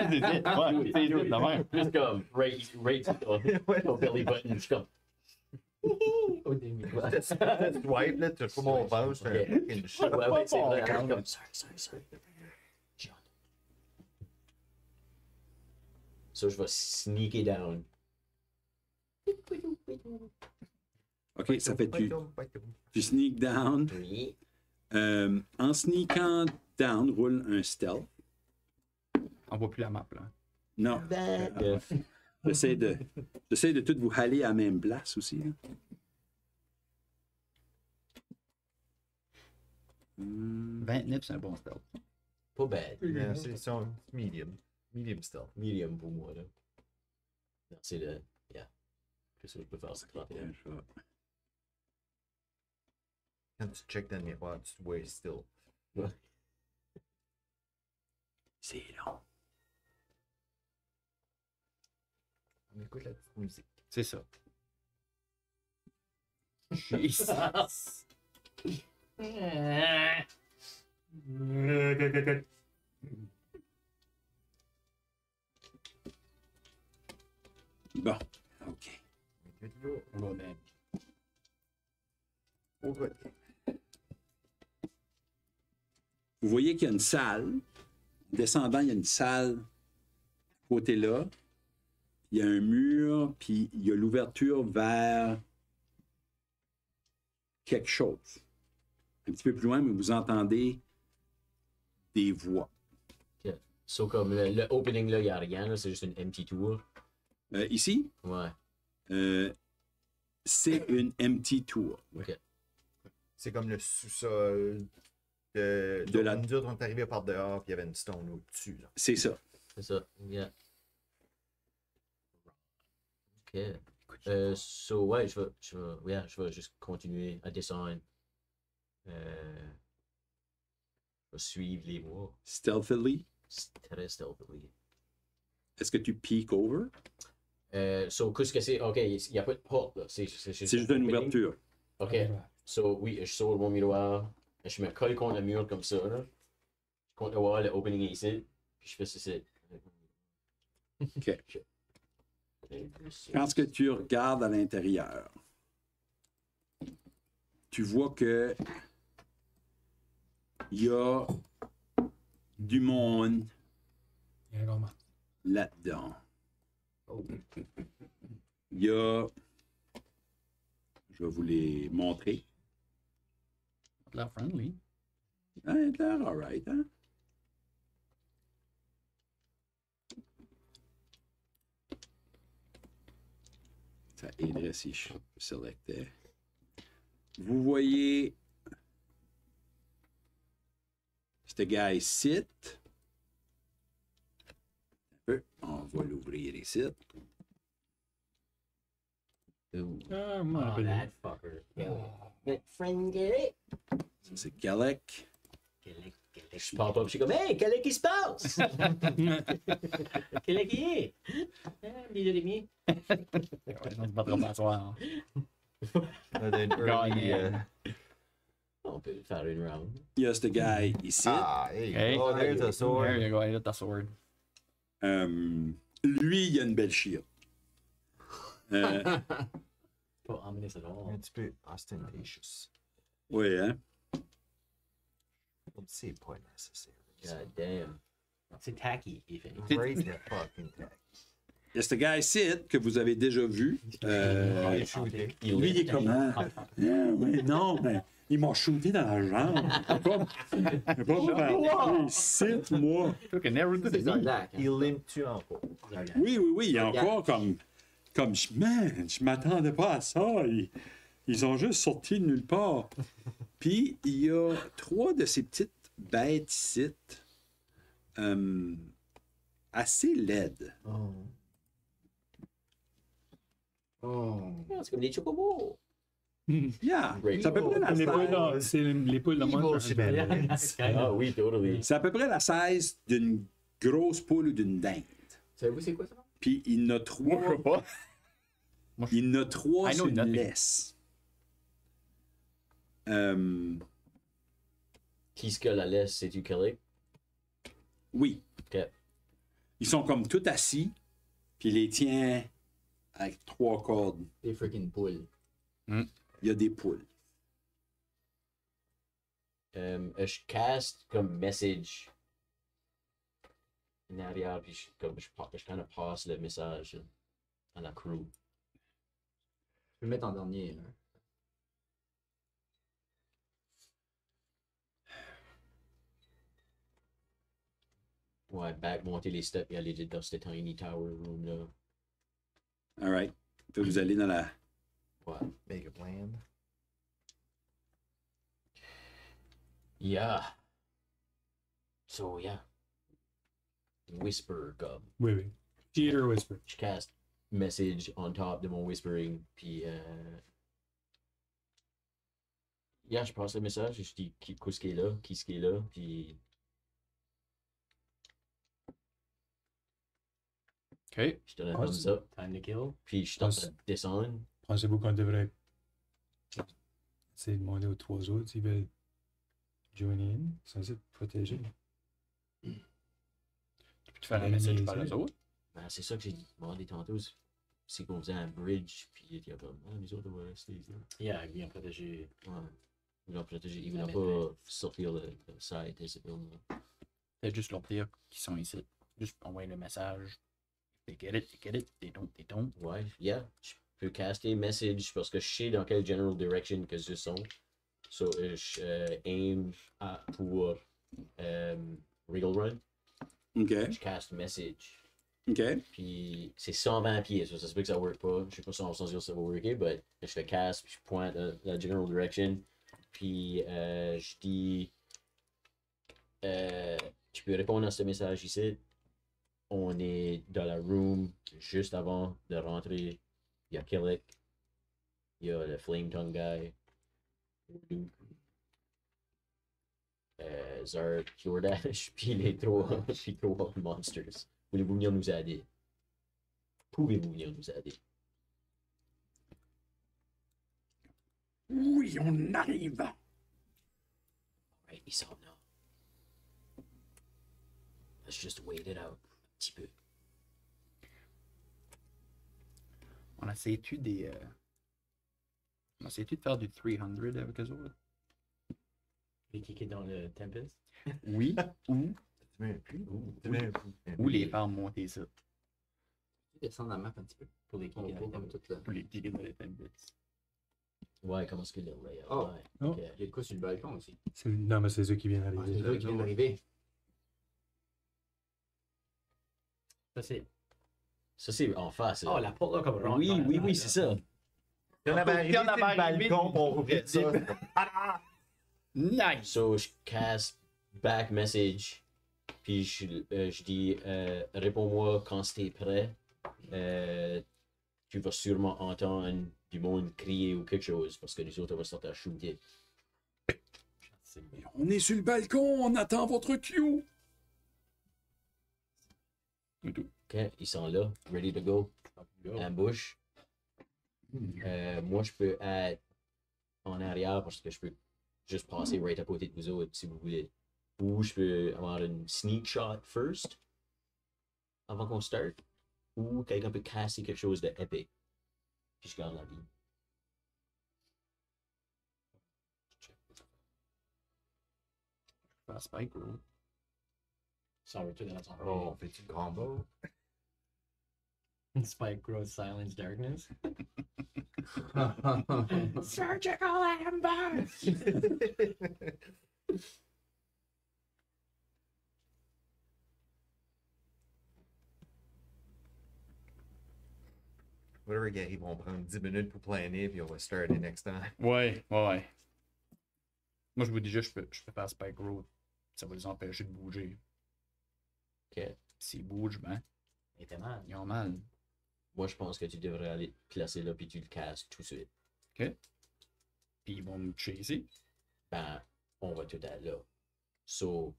F: c'est juste de même.
B: Plus comme. Right ton belly button. Je suis comme.
H: Oh, dang.
D: Swipe là, tu as pas mon ventre, c'est un fucking shit.
B: Ouais, c'est vrai. Je suis comme. Sorry. John. So, je vais sneaker down.
A: OK, ça fait tu sneak down.
B: Oui.
A: En sneakant down, roule un stealth.
F: On voit plus la map, là.
A: Non. J'essaie de tout vous haler à la même place aussi. Là.
F: 29, c'est un bon stealth.
B: Pas bad.
D: Yeah, c'est un medium. Medium stealth.
B: Medium pour moi, là. Non, c'est le. Yeah. Plus que je peux faire, c'est 31.
D: Quand tu check dans le miroir, tu te vois still.
B: Ouais.
A: C'est long.
D: On écoute la petite musique.
F: C'est ça. Jesus.
A: Bon, OK.
F: Bon, ben.
D: Oh, good.
A: Vous voyez qu'il y a une salle. En descendant, il y a une salle côté là. Il y a un mur, puis il y a l'ouverture vers quelque chose. Un petit peu plus loin, mais vous entendez des voix.
B: Okay. So, comme le opening là, il n'y a rien, là, c'est juste une empty tour.
A: Ici,
B: Ouais.
A: c'est une empty tour.
B: Ok.
D: C'est comme le sous-sol de la. Nous autres, on est arrivés par dehors, puis il y avait une stone au-dessus. Là.
A: C'est ça.
B: C'est ça. Yeah. Ok. So, ouais, je vais juste continuer à descendre. Je vais suivre les voies.
A: Stealthily.
B: Très stealthily.
A: Est-ce que tu peek over?
B: So, qu'est-ce que c'est? Ok, il n'y a pas de porte, là. C'est
A: juste une ouverture.
B: Ok. So, oui, je sors mon miroir. Je me colle contre le mur comme ça, là. Je compte voir le opening est ici. Puis je fais ceci.
A: OK. Quand tu regardes à l'intérieur, tu vois que il y a du monde
C: Il y a un roman.
A: là-dedans. Il y a... Je vais vous les montrer.
F: L'air friendly.
A: Ah, il a l'air alright, hein? Ça aiderait si je selectais. Vous voyez ce gars ici. On va l'ouvrir ici.
C: Ah, moi,
H: Oh, that fucker.
G: Mais friendly.
A: Ça, c'est Galek.
G: Je pars pas, puis je suis comme, hey, qu'est-ce qui se passe?
H: Quel qui est? Il est demi.
F: Ouais, on se battra pas à soir.
D: On a une early,
G: On peut faire une round.
A: Il y a ce gars ici.
D: Ah, hey,
F: Hey.
D: oh, there's a
F: There
D: sword.
F: you go, I hit the sword.
A: Lui, il a une belle shield.
H: Pas ominous at all.
D: Un petit peu ostentatious.
A: Oui, hein?
D: C'est pas nécessaire.
G: God damn.
H: C'est tacky, il fait.
D: Break the fucking tag.
A: Il y a ce gars ici que vous avez déjà vu. Lui, il est comment? Mais non, mais il m'a shooté dans la jambe. Il pas ici, moi.
F: Took an arrow to the knee.
B: Zardak.
D: Il l'aime-tu encore?
A: Oui, il est encore comme man, je m'attendais pas à ça. Ils ont juste sorti de nulle part. Puis, il y a 3 de ces petites bêtes ici, assez laides.
G: C'est comme des chocobos.
A: Yeah.
G: Great.
A: C'est à peu près la
C: Les poules,
A: size.
C: c'est les poules de
D: Evil
C: moi.
D: shenanigans.
G: Ah oui, totally.
A: C'est à peu près la size d'une grosse poule ou d'une dinde.
B: Savez-vous c'est quoi ça?
A: Puis, il y en a 3.
F: Moi, je sais pas.
A: Il y en a 3
F: I know
A: sur une
F: nothing.
A: laisse.
G: Qui ce que la laisse, c'est-tu Kelly?
A: Oui.
G: Ok.
A: Ils sont comme tout assis, puis il les tient avec 3 cordes.
B: Des freaking poules.
A: Il y a des poules.
G: Je cast comme message en arrière, puis je kind of passe le message à la crew.
B: Je peux le mettre en dernier. Hein.
G: Ouais, back, monter les steps et aller dans ce tiny tower room là.
A: All right. Puis vous allez dans la...
G: Ouais.
D: Make a plan.
G: Yeah. So, yeah. Whisper comme.
C: Oui, oui. Cheater Whisper.
G: Je cast message on top de mon whispering, puis yeah, je passe le message, je dis qu'est-ce qui est là, puis
F: OK.
G: je donne un thumbs up,
H: Time to kill.
G: puis je tente de descendre.
C: Pensez-vous qu'on devrait essayer de demander aux 3 autres s'ils veulent join in, censé te protéger?
F: Tu peux te faire un message par eux autres.
G: Ben, c'est ça que j'ai demandé tantôt, c'est qu'on faisait un bridge, puis il y a comme, ah, nous autres, on va rester ici.
H: Yeah, bien protégé.
G: Ouais. Ils vont protéger, ils vont pas sortir le site de ce building-là.
F: C'est juste leur dire qu'ils sont ici. Juste envoyer le message. They get it, they don't.
G: Ouais, yeah. Je peux caster message parce que je sais dans quelle general direction que je sont. So, je aim pour Wriggle Run.
A: OK.
G: Je cast message.
A: OK.
G: Puis c'est 120 pieds, ça se peut que ça ne work pas. Je sais pas si on sûr que ça va worker, mais je fais cast, puis je pointe la general direction. Puis je dis tu peux répondre à ce message ici. On est dans la room juste avant de rentrer. Il y a Kellic. Il y a le Flame Tongue Guy. Zard, Jordash, puis les trois monsters. Voulez-vous venir nous aider? Pouvez-vous venir nous aider?
A: Oui, on arrive.
G: Alright, ils sont là. Let's just wait it out un petit peu.
F: On essaie-tu des. On essaie-tu de faire du 300 avec eux autres?
H: Les kicker dans le Tempest.
F: Oui. Ou.
D: Tu mets un puits? Tu mets un puits.
F: Ou les faire monter ça.
B: Descendre la map un petit peu.
H: Pour les kicker dans le
B: Comme
H: Tempest.
B: tout là.
F: Ou les kicker dans les Tempest.
G: Ouais, comment est-ce que le layout?
B: Oh.
G: Ouais.
C: Oh.
G: Ok.
B: Il y a de quoi sur le balcon aussi.
C: Non, mais c'est eux qui viennent
B: Ah,
C: arriver.
B: c'est eux qui viennent d'arriver.
H: Ça, c'est.
G: Ça, c'est en face.
H: Oh,
G: Là.
H: la porte là, comme rentre
G: Oui,
H: dans la
G: oui,
H: salle,
G: oui,
H: là.
G: c'est ça.
D: Si on avait arrivé
F: on avait
D: sur le
F: arrivé,
D: balcon pour ouvrir ça.
F: Nice!
G: So, je casse back message. Puis je dis réponds-moi quand t'es prêt. Tu vas sûrement entendre du monde crier ou quelque chose parce que les autres vont sortir à shooter.
A: On est sur le balcon, on attend votre cue.
G: Ok, ils sont là, ready to go. Ambush. Moi, je peux être en arrière parce que je peux juste passer right à côté de vous autres si vous voulez. Ou je peux avoir une sneak shot first avant qu'on start. Ou quelqu'un peut casser quelque chose de épée. Puis je garde la vie.
F: Faire Spike Road.
H: Ça retourne dans ton
D: Oh, on fait-tu le grand beau?
H: Spike Growth Silence Darkness.
E: Surgical ambush!
D: Whatever, gars, ils vont prendre 10 minutes pour planer, puis on va starter next time.
F: Ouais. Moi, je vous dis juste, je peux faire Spike Road. Ça va les empêcher de bouger.
G: Ok.
F: S'ils bougent, ben,
H: Il était mal.
F: ils ont mal.
G: Moi, je pense que tu devrais aller te placer là puis tu le casses tout de suite.
F: Puis ils vont me chasser.
G: Ben, on va tout être là. So,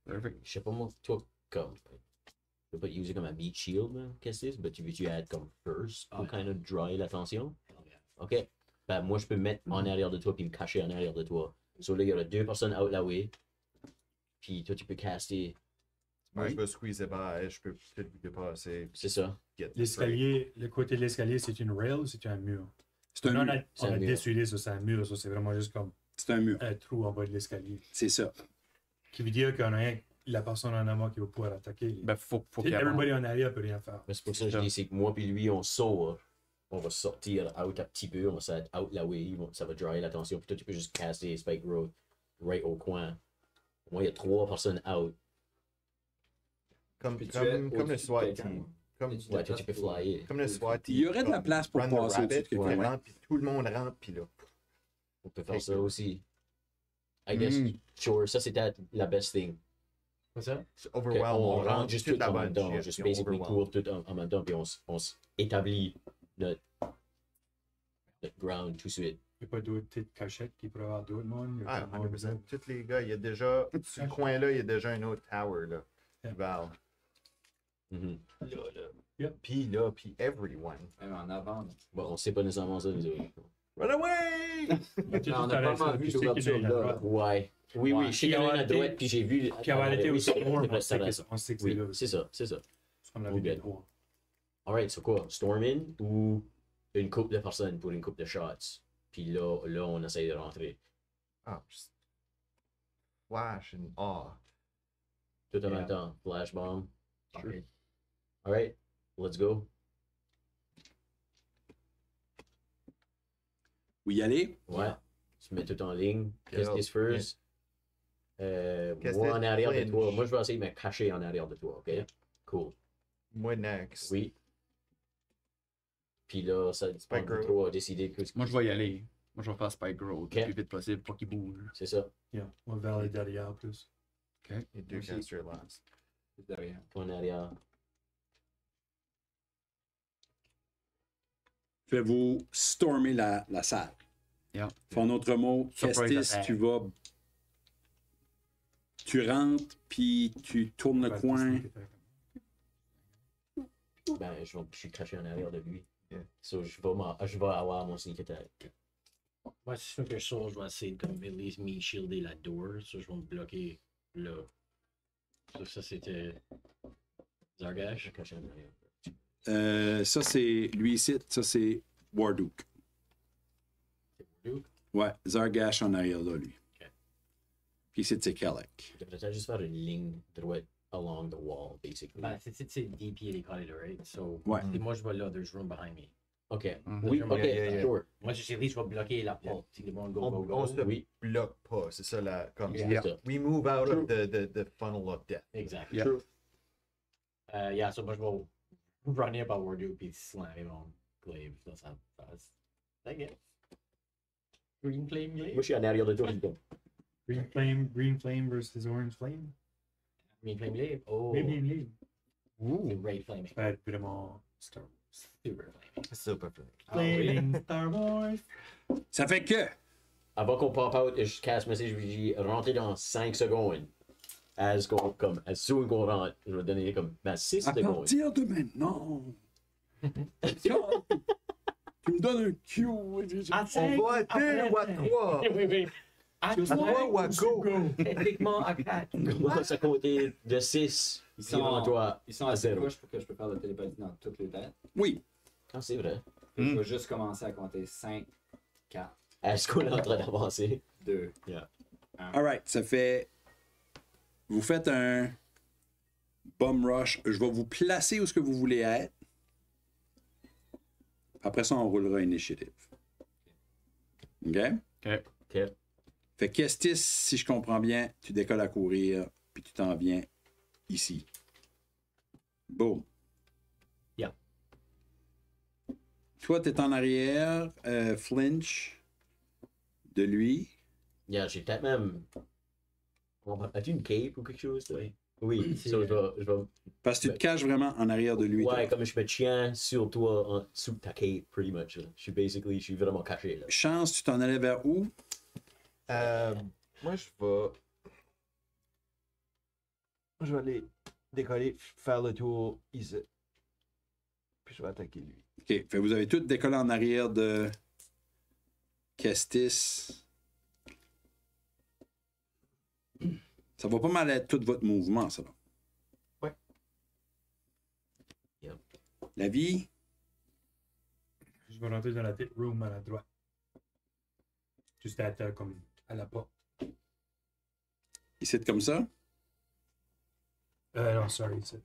F: Perfect.
G: je sais pas moi, toi, comme. Tu peux pas utiliser comme un meat shield, là, qu'est-ce que c'est? Mais tu veux-tu être comme first pour kind of draw l'attention? Ok. Ben, moi, je peux me mettre en arrière de toi puis me cacher en arrière de toi. So là, il y aura deux personnes out la way. Puis toi, tu peux caster.
D: Moi,
F: Oui.
D: je peux squeezer by, je peux peut-être vous dépasser.
G: C'est ça.
D: Get the
C: L'escalier, le côté de l'escalier, c'est une rail ou c'est un mur?
A: C'est un
C: on
A: mur.
C: a,
G: C'est
C: on
G: un
C: a
G: mur.
C: décidé sur c'est un mur, ça c'est vraiment juste comme
A: C'est un mur.
C: un trou en bas de l'escalier.
A: C'est ça.
C: Qui veut dire qu'on a rien, la personne en avant qui va pouvoir attaquer.
F: Ben, faut qu'il avance.
C: Everybody en arrière peut rien faire.
G: Mais c'est pour ça que je dis, c'est que moi puis lui, on sort. On va sortir out un petit peu, on va s'être out la way, ça va drawer l'attention. Puis toi, tu peux juste casser Spike Road right au coin. Moi, il y a 3 personnes out.
D: Comme
B: Puis tu
D: comme
B: es
D: le
B: au-dessus
D: SWAT
B: de quelqu'un.
D: team. Comme,
G: Ouais, toi, tu peux flyer.
D: comme le SWAT team.
A: Il y aurait de la
D: comme
A: place pour
D: Run the
A: passer
D: Rabbit,
A: au-dessus de quelqu'un,
D: on
A: ouais.
D: rentre, puis tout le monde rentre, puis là.
G: On peut faire ça aussi. I guess, sure, ça c'était la best thing.
H: Quoi ça?
D: C'est
G: Que
D: overwhelm.
G: on rentre juste
D: toute
G: tout en
D: la
G: même
D: bonne
G: temps,
D: shit,
G: juste
D: puis on
G: basically
D: overwhelm.
G: court tout en même temps, puis on s'établit notre ground tout de suite.
C: Il n'y a pas d'autres petites cachettes qui pourraient avoir d'autres mondes. Il y a
D: Ah,
C: tout le monde
D: 100%.
C: là.
D: Tous les gars, il y a déjà, sur le coin-là, il y a déjà un autre tower, là.
C: Yeah.
D: Val.
G: Mhm.
D: Puis là, puis everyone.
B: Même en avant. là.
G: Bon, on sait pas nécessairement ça, nous autres.
D: Run away!
C: Tu sais,
B: Non, on
C: tout
B: a
C: à
B: pas
C: l'heure,
B: mal
C: tu
B: vu
C: sais qu'il
B: l'ouverture
C: est à
B: là.
C: droite.
G: Ouais. Oui,
B: Ouais.
G: oui, je sais qu'il y en a une à droite, puis j'ai vu.
C: Qui a arrêté au
G: oui,
C: storm,
G: c'est
C: on sait
G: vrai,
C: que
G: ça.
C: on sait que c'est
G: Oui,
C: là.
G: c'est ça, c'est ça.
C: C'est comme la vie
G: Good.
C: des rois.
G: Alright, c'est quoi? Storm in ou une couple de personnes pour une couple de shots? Puis là, on essaye de rentrer.
D: Ah, just flash and awe.
G: Tout en même temps. Flash bomb. Alright, let's go.
A: Vous y allez?
G: Ouais. Tu mets tout en ligne.
D: Get
G: Qu'est-ce qui
D: out.
G: first?
D: Qu'est-ce
G: Moi
D: que
G: en arrière de
D: flinch?
G: toi. Moi, je vais essayer de me cacher en arrière de toi, ok? Cool.
D: Moi, next.
G: Oui. Puis là, ça dépend
D: Spike
G: de
D: Road.
G: toi à décider que
F: Moi, je vais y aller. Moi, je vais faire Spike Road
G: Ok.
F: le plus vite possible pour qu'il bouge.
G: c'est ça.
C: Yeah. On va vers les derrière plus.
D: Et deux
B: Aussi.
D: casters last.
B: C'est derrière.
G: En arrière.
A: Faites-vous stormer la salle.
F: Yeah.
A: En autre mot,
F: Surprise
A: Kestis,
F: attack.
A: tu vas. Tu rentres, puis tu tournes le coin.
G: Ben, je suis caché en arrière de lui.
D: Yeah.
G: So, je vais avoir mon sneak attack.
H: Moi, si je fais que je sors, je vais essayer de comme at least me shielder la door. Ça, je vais me bloquer là. Ça c'était.
G: Je
H: Zargash.
G: suis caché en arrière.
A: Ça, c'est lui ici. Ça, c'est Warduke.
H: Warduke?
A: Ouais, Zargash en arrière là, lui.
H: Ok.
A: Puis ici, c'est Kelek.
G: Je devrais juste faire une ligne droite along the wall, basically.
H: Ben, c'est DP les collés là, right? So,
A: Ouais.
H: si moi je vais là, there's room behind me.
G: Ok.
H: Oui,
G: Ok,
D: yeah.
G: sure.
H: Moi, je sais, je vais bloquer la porte. Si les bons go,
D: On,
H: go, go.
D: on se
G: Oui.
D: bloque pas, c'est ça la. Comme,
G: Yeah.
D: We move out of the funnel of death.
H: Exact.
F: Yeah.
G: True.
H: Yeah, so moi je vais runner par Warduke puis slammer mon glaive. Ça passe. T'inquiète. Green flame glaive?
G: Moi, je suis en arrière de toi, je dis comme,
C: Green flame versus orange flame.
H: Green flame glaive? Oh,
C: Maybe in lead.
H: c'est ray flaming.
C: Ça va être vraiment Star Wars.
H: Super flaming.
D: Super fun.
C: Flaming Star Wars.
A: Ça fait que.
G: avant qu'on pop out, je casse message, je lui dis rentrer dans 5 secondes. As soon qu'on rentre, je vais donner comme 6
A: À
G: secondes.
A: partir de maintenant. Tu me donnes un cue.
D: On va dire à 3.
H: Oui. À
D: À 3 ou à go.
H: techniquement à 4.
G: Commence à compter de 6 devant toi.
B: Ils sont
G: à
B: assez
G: 0.
B: proches pour que je peux faire la télépathie dans toutes les têtes.
A: Oui.
G: Ah, c'est vrai.
B: Je vais juste commencer à compter 5, 4,
G: Est-ce qu'on est en train d'avancer?
B: 2.
A: Alright, ça fait. Vous faites un bum rush. Je vais vous placer où ce que vous voulez être. Après ça, on roulera initiative. OK?
F: Ok.
G: Ok.
A: Fait qu'Estis, si je comprends bien, tu décolles à courir, puis tu t'en viens ici. Boom.
H: Yeah.
A: Toi, t'es en arrière, flinch de lui.
G: Yeah, j'ai peut-être même. As-tu une cape ou quelque chose?
H: Oui.
G: Oui,
H: C'est-
G: so, je vais.
A: Parce que tu te caches vraiment en arrière de lui.
G: Ouais,
A: toi.
G: comme je me tiens sur toi, sous ta cape, pretty much. Là. Je suis vraiment caché là.
A: Chance, tu t'en allais vers où?
D: Moi, je vais aller décoller, faire le tour ici. Puis je vais attaquer lui.
A: OK. Fait vous avez tous décollé en arrière de Kestis. Ça va pas mal être tout votre mouvement, ça. Là.
D: Ouais.
G: Yep.
A: La vie,
C: Je vais rentrer dans la pit room à la droite. Juste à terre comme à la porte.
A: ici comme ça.
C: Non, sorry, c'est.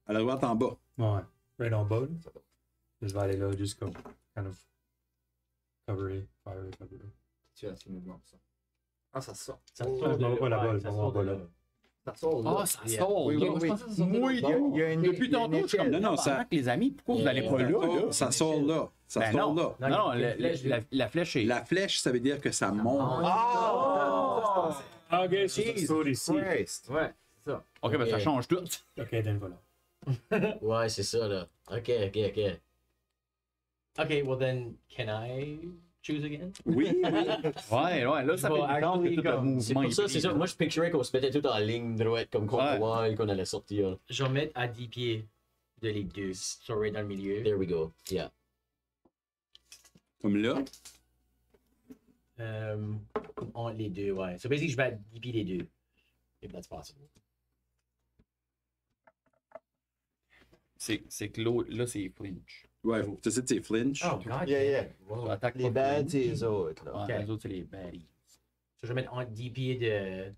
A: À la droite en bas.
C: Ouais. Right en bas. Là. Je vais aller là, juste comme. Kind of. Cover.
B: Tu as ce mouvement pour ça. Ah, ça sort.
H: Ça
C: Oh,
H: sort
C: on va pas là-bas,
H: ouais, ça
C: on
H: sort
C: va
H: de
C: pas
H: là.
C: là.
B: Ça sort là.
F: Ah, ça sort!
D: Oui, oui,
F: Moi, je
D: oui.
F: pensais que ça sortait de là.
D: Il y a une
F: Depuis tantôt, je suis comme.
D: échelle.
A: Non, ça-
F: tabarnak, les amis, pourquoi vous n'allez pas là?
A: Ça sort là. Ça
F: Ben
A: sort
F: non.
A: là.
F: Non,
H: il y a une flèche,
F: la flèche est.
A: La flèche, ça veut dire que ça monte.
C: Ah, ok,
D: Jesus
C: c'est ici.
D: Christ.
B: Ouais, c'est ça.
F: Ok, ben ça
G: Ok.
F: change tout.
C: Ok, then voilà.
G: Ouais, c'est ça là. Ok.
H: Okay, well then, can I choose again?
A: Oui, oui.
F: Ouais, là, ça fait
H: Bon,
F: du sens que tout le
H: actually,
G: C'est
F: mouvement
G: pour ça,
F: est
G: c'est ça.
F: pris,
G: Moi, je picturais qu'on se mettait tout en ligne droite, comme contre
F: Ouais.
G: wall, qu'on allait sortir.
H: Je vais mettre à 10 pieds de les deux. So, right dans le milieu.
G: There we go. Yeah.
A: Comme là.
H: Entre les deux, ouais. So, basically, je vais à 10 pieds les deux. If that's possible.
F: C'est que l'autre, là, c'est flinch.
A: Ouais, tu sais, c'est flinch.
H: Oh, God.
D: Yeah.
F: Ça attaque
D: Les
F: pas
D: bad,
F: flinch.
D: c'est les autres. Là.
F: Ouais,
H: Ok.
F: les autres, c'est les baddies.
H: So, je vais mettre entre 10 pieds de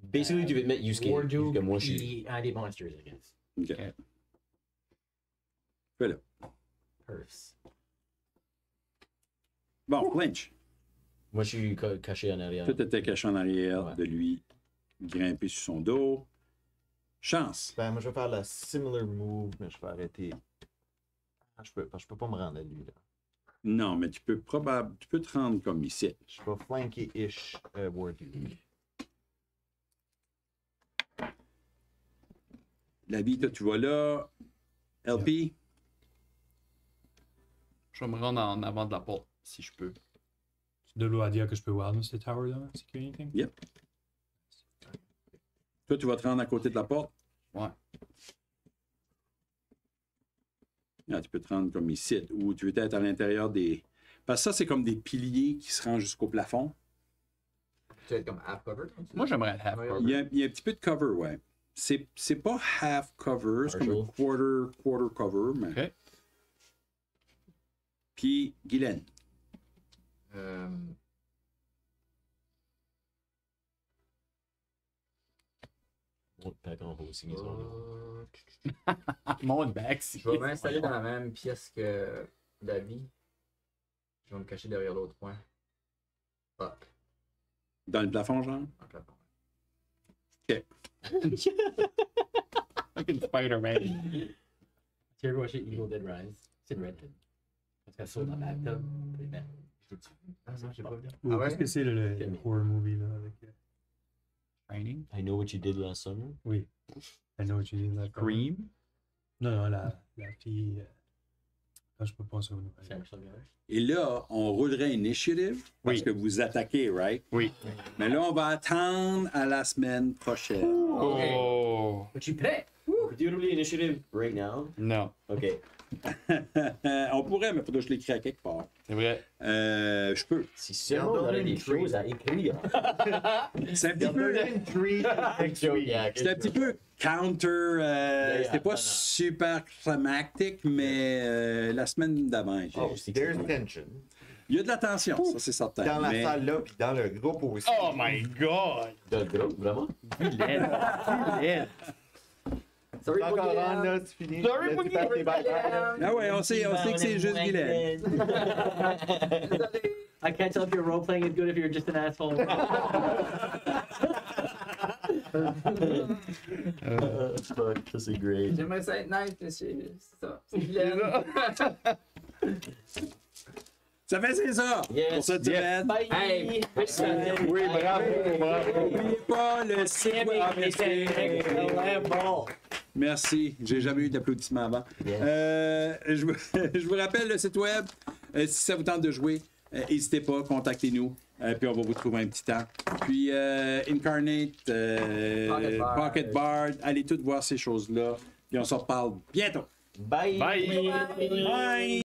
G: Basically, tu veux te mettre use case.
H: Warduke
G: Comme moi, je suis.
H: puis un des monsters, I guess.
A: OK. Fais-le.
H: Perfs.
A: Bon, flinch.
G: Moi, je suis caché en arrière.
A: Tout était caché en arrière
G: Ouais.
A: de lui, grimper sur son dos. Chance.
D: Ben, moi, je vais faire la similar move, mais je vais arrêter. Je peux pas me rendre à lui. Là.
A: Non, mais tu peux te rendre comme ici.
D: Je vais flanker-ish Warduke.
A: La vie, toi, tu vas là. LP.
F: Je vais me rendre en avant de la porte, si je peux.
C: De l'eau à dire que je peux voir dans ce tower là, c'est anything?
A: Yep. Toi, tu vas te rendre à côté de la porte.
F: Ouais.
A: Ah, tu peux te rendre comme ici. Ou tu veux être à l'intérieur des. Parce que ça, c'est comme des piliers qui se rendent jusqu'au plafond.
B: Tu vas être comme half covered.
F: Moi, j'aimerais le half
B: Ouais,
F: cover.
A: Il y a un petit peu de cover, ouais. C'est pas half cover, c'est comme un quarter cover. Mais...
F: OK.
A: Puis, Guylaine.
G: Monte back en haut, c'est maison.
F: Monte back.
B: Je vais m'installer dans la même pièce que David. Je vais me cacher derrière l'autre coin. Fuck.
A: Dans le plafond, genre?
B: Dans le plafond.
A: OK.
F: Fucking Spider-Man.
H: Tu as watché Evil Dead Rise? C'est une redhead. Parce qu'elle saute dans la bathtub. Puis ben, je l'ai tué.
B: Ah, ça, j'ai pas vu.
C: Ou qu'est-ce que c'est le horror movie là avec
F: Training.
G: I know what you did last summer.
C: oui. I know what you did like
F: Scream.
C: Non, la fille. Je peux pas sur le nom.
H: Sarah Silverman.
A: Et là, on roulerait initiative parce
F: Oui.
A: que vous attaquez, right?
F: Oui.
A: Mais là, on va attendre à la semaine prochaine.
F: Oh.
H: Es-tu prêt?
G: Could you roll initiative right now?
F: Non.
G: Ok.
A: On pourrait, mais il faudrait que je l'écris à quelque part.
F: C'est vrai.
A: Je peux.
G: Si seulement on aurait des choses à écrire.
A: C'est un petit peu... C'est un petit peu counter... C'était pas super climactique, mais la semaine d'avant.
G: Oh, c'est
D: There's tension.
A: Il y a de la tension, ça c'est certain.
D: Dans la
A: mais...
D: salle là, puis dans le groupe aussi.
F: Oh my god.
G: Dans le groupe, vraiment?
F: Vilaine. Vilaine.
B: Sorry,
D: Encore
B: Guylaine.
D: en là, tu finis.
F: Sorry,
D: Là, tu passes tes balles.
A: Ah ouais, on sait que c'est juste Guylaine.
H: I can't tell if you're role playing it good if you're just an asshole.
G: Fuck, ça c'est great.
B: J'aimerais ça être nice, mais c'est ça. C'est Guylaine.
A: Ça fait c'est ça
G: Yes.
A: pour cette semaine.
H: Bye!
B: Hey,
F: Oui, bravo, bravo.
A: N'oubliez pas le site Merci. J'ai jamais eu d'applaudissements avant. Je vous rappelle le site web. Si ça vous tente de jouer, n'hésitez pas, contactez-nous. Puis on va vous trouver un petit temps. Puis Incarnate, Pocket Bard, allez toutes voir ces choses-là. Puis on s'en reparle bientôt.
G: Bye!
F: Bye.
A: Bye!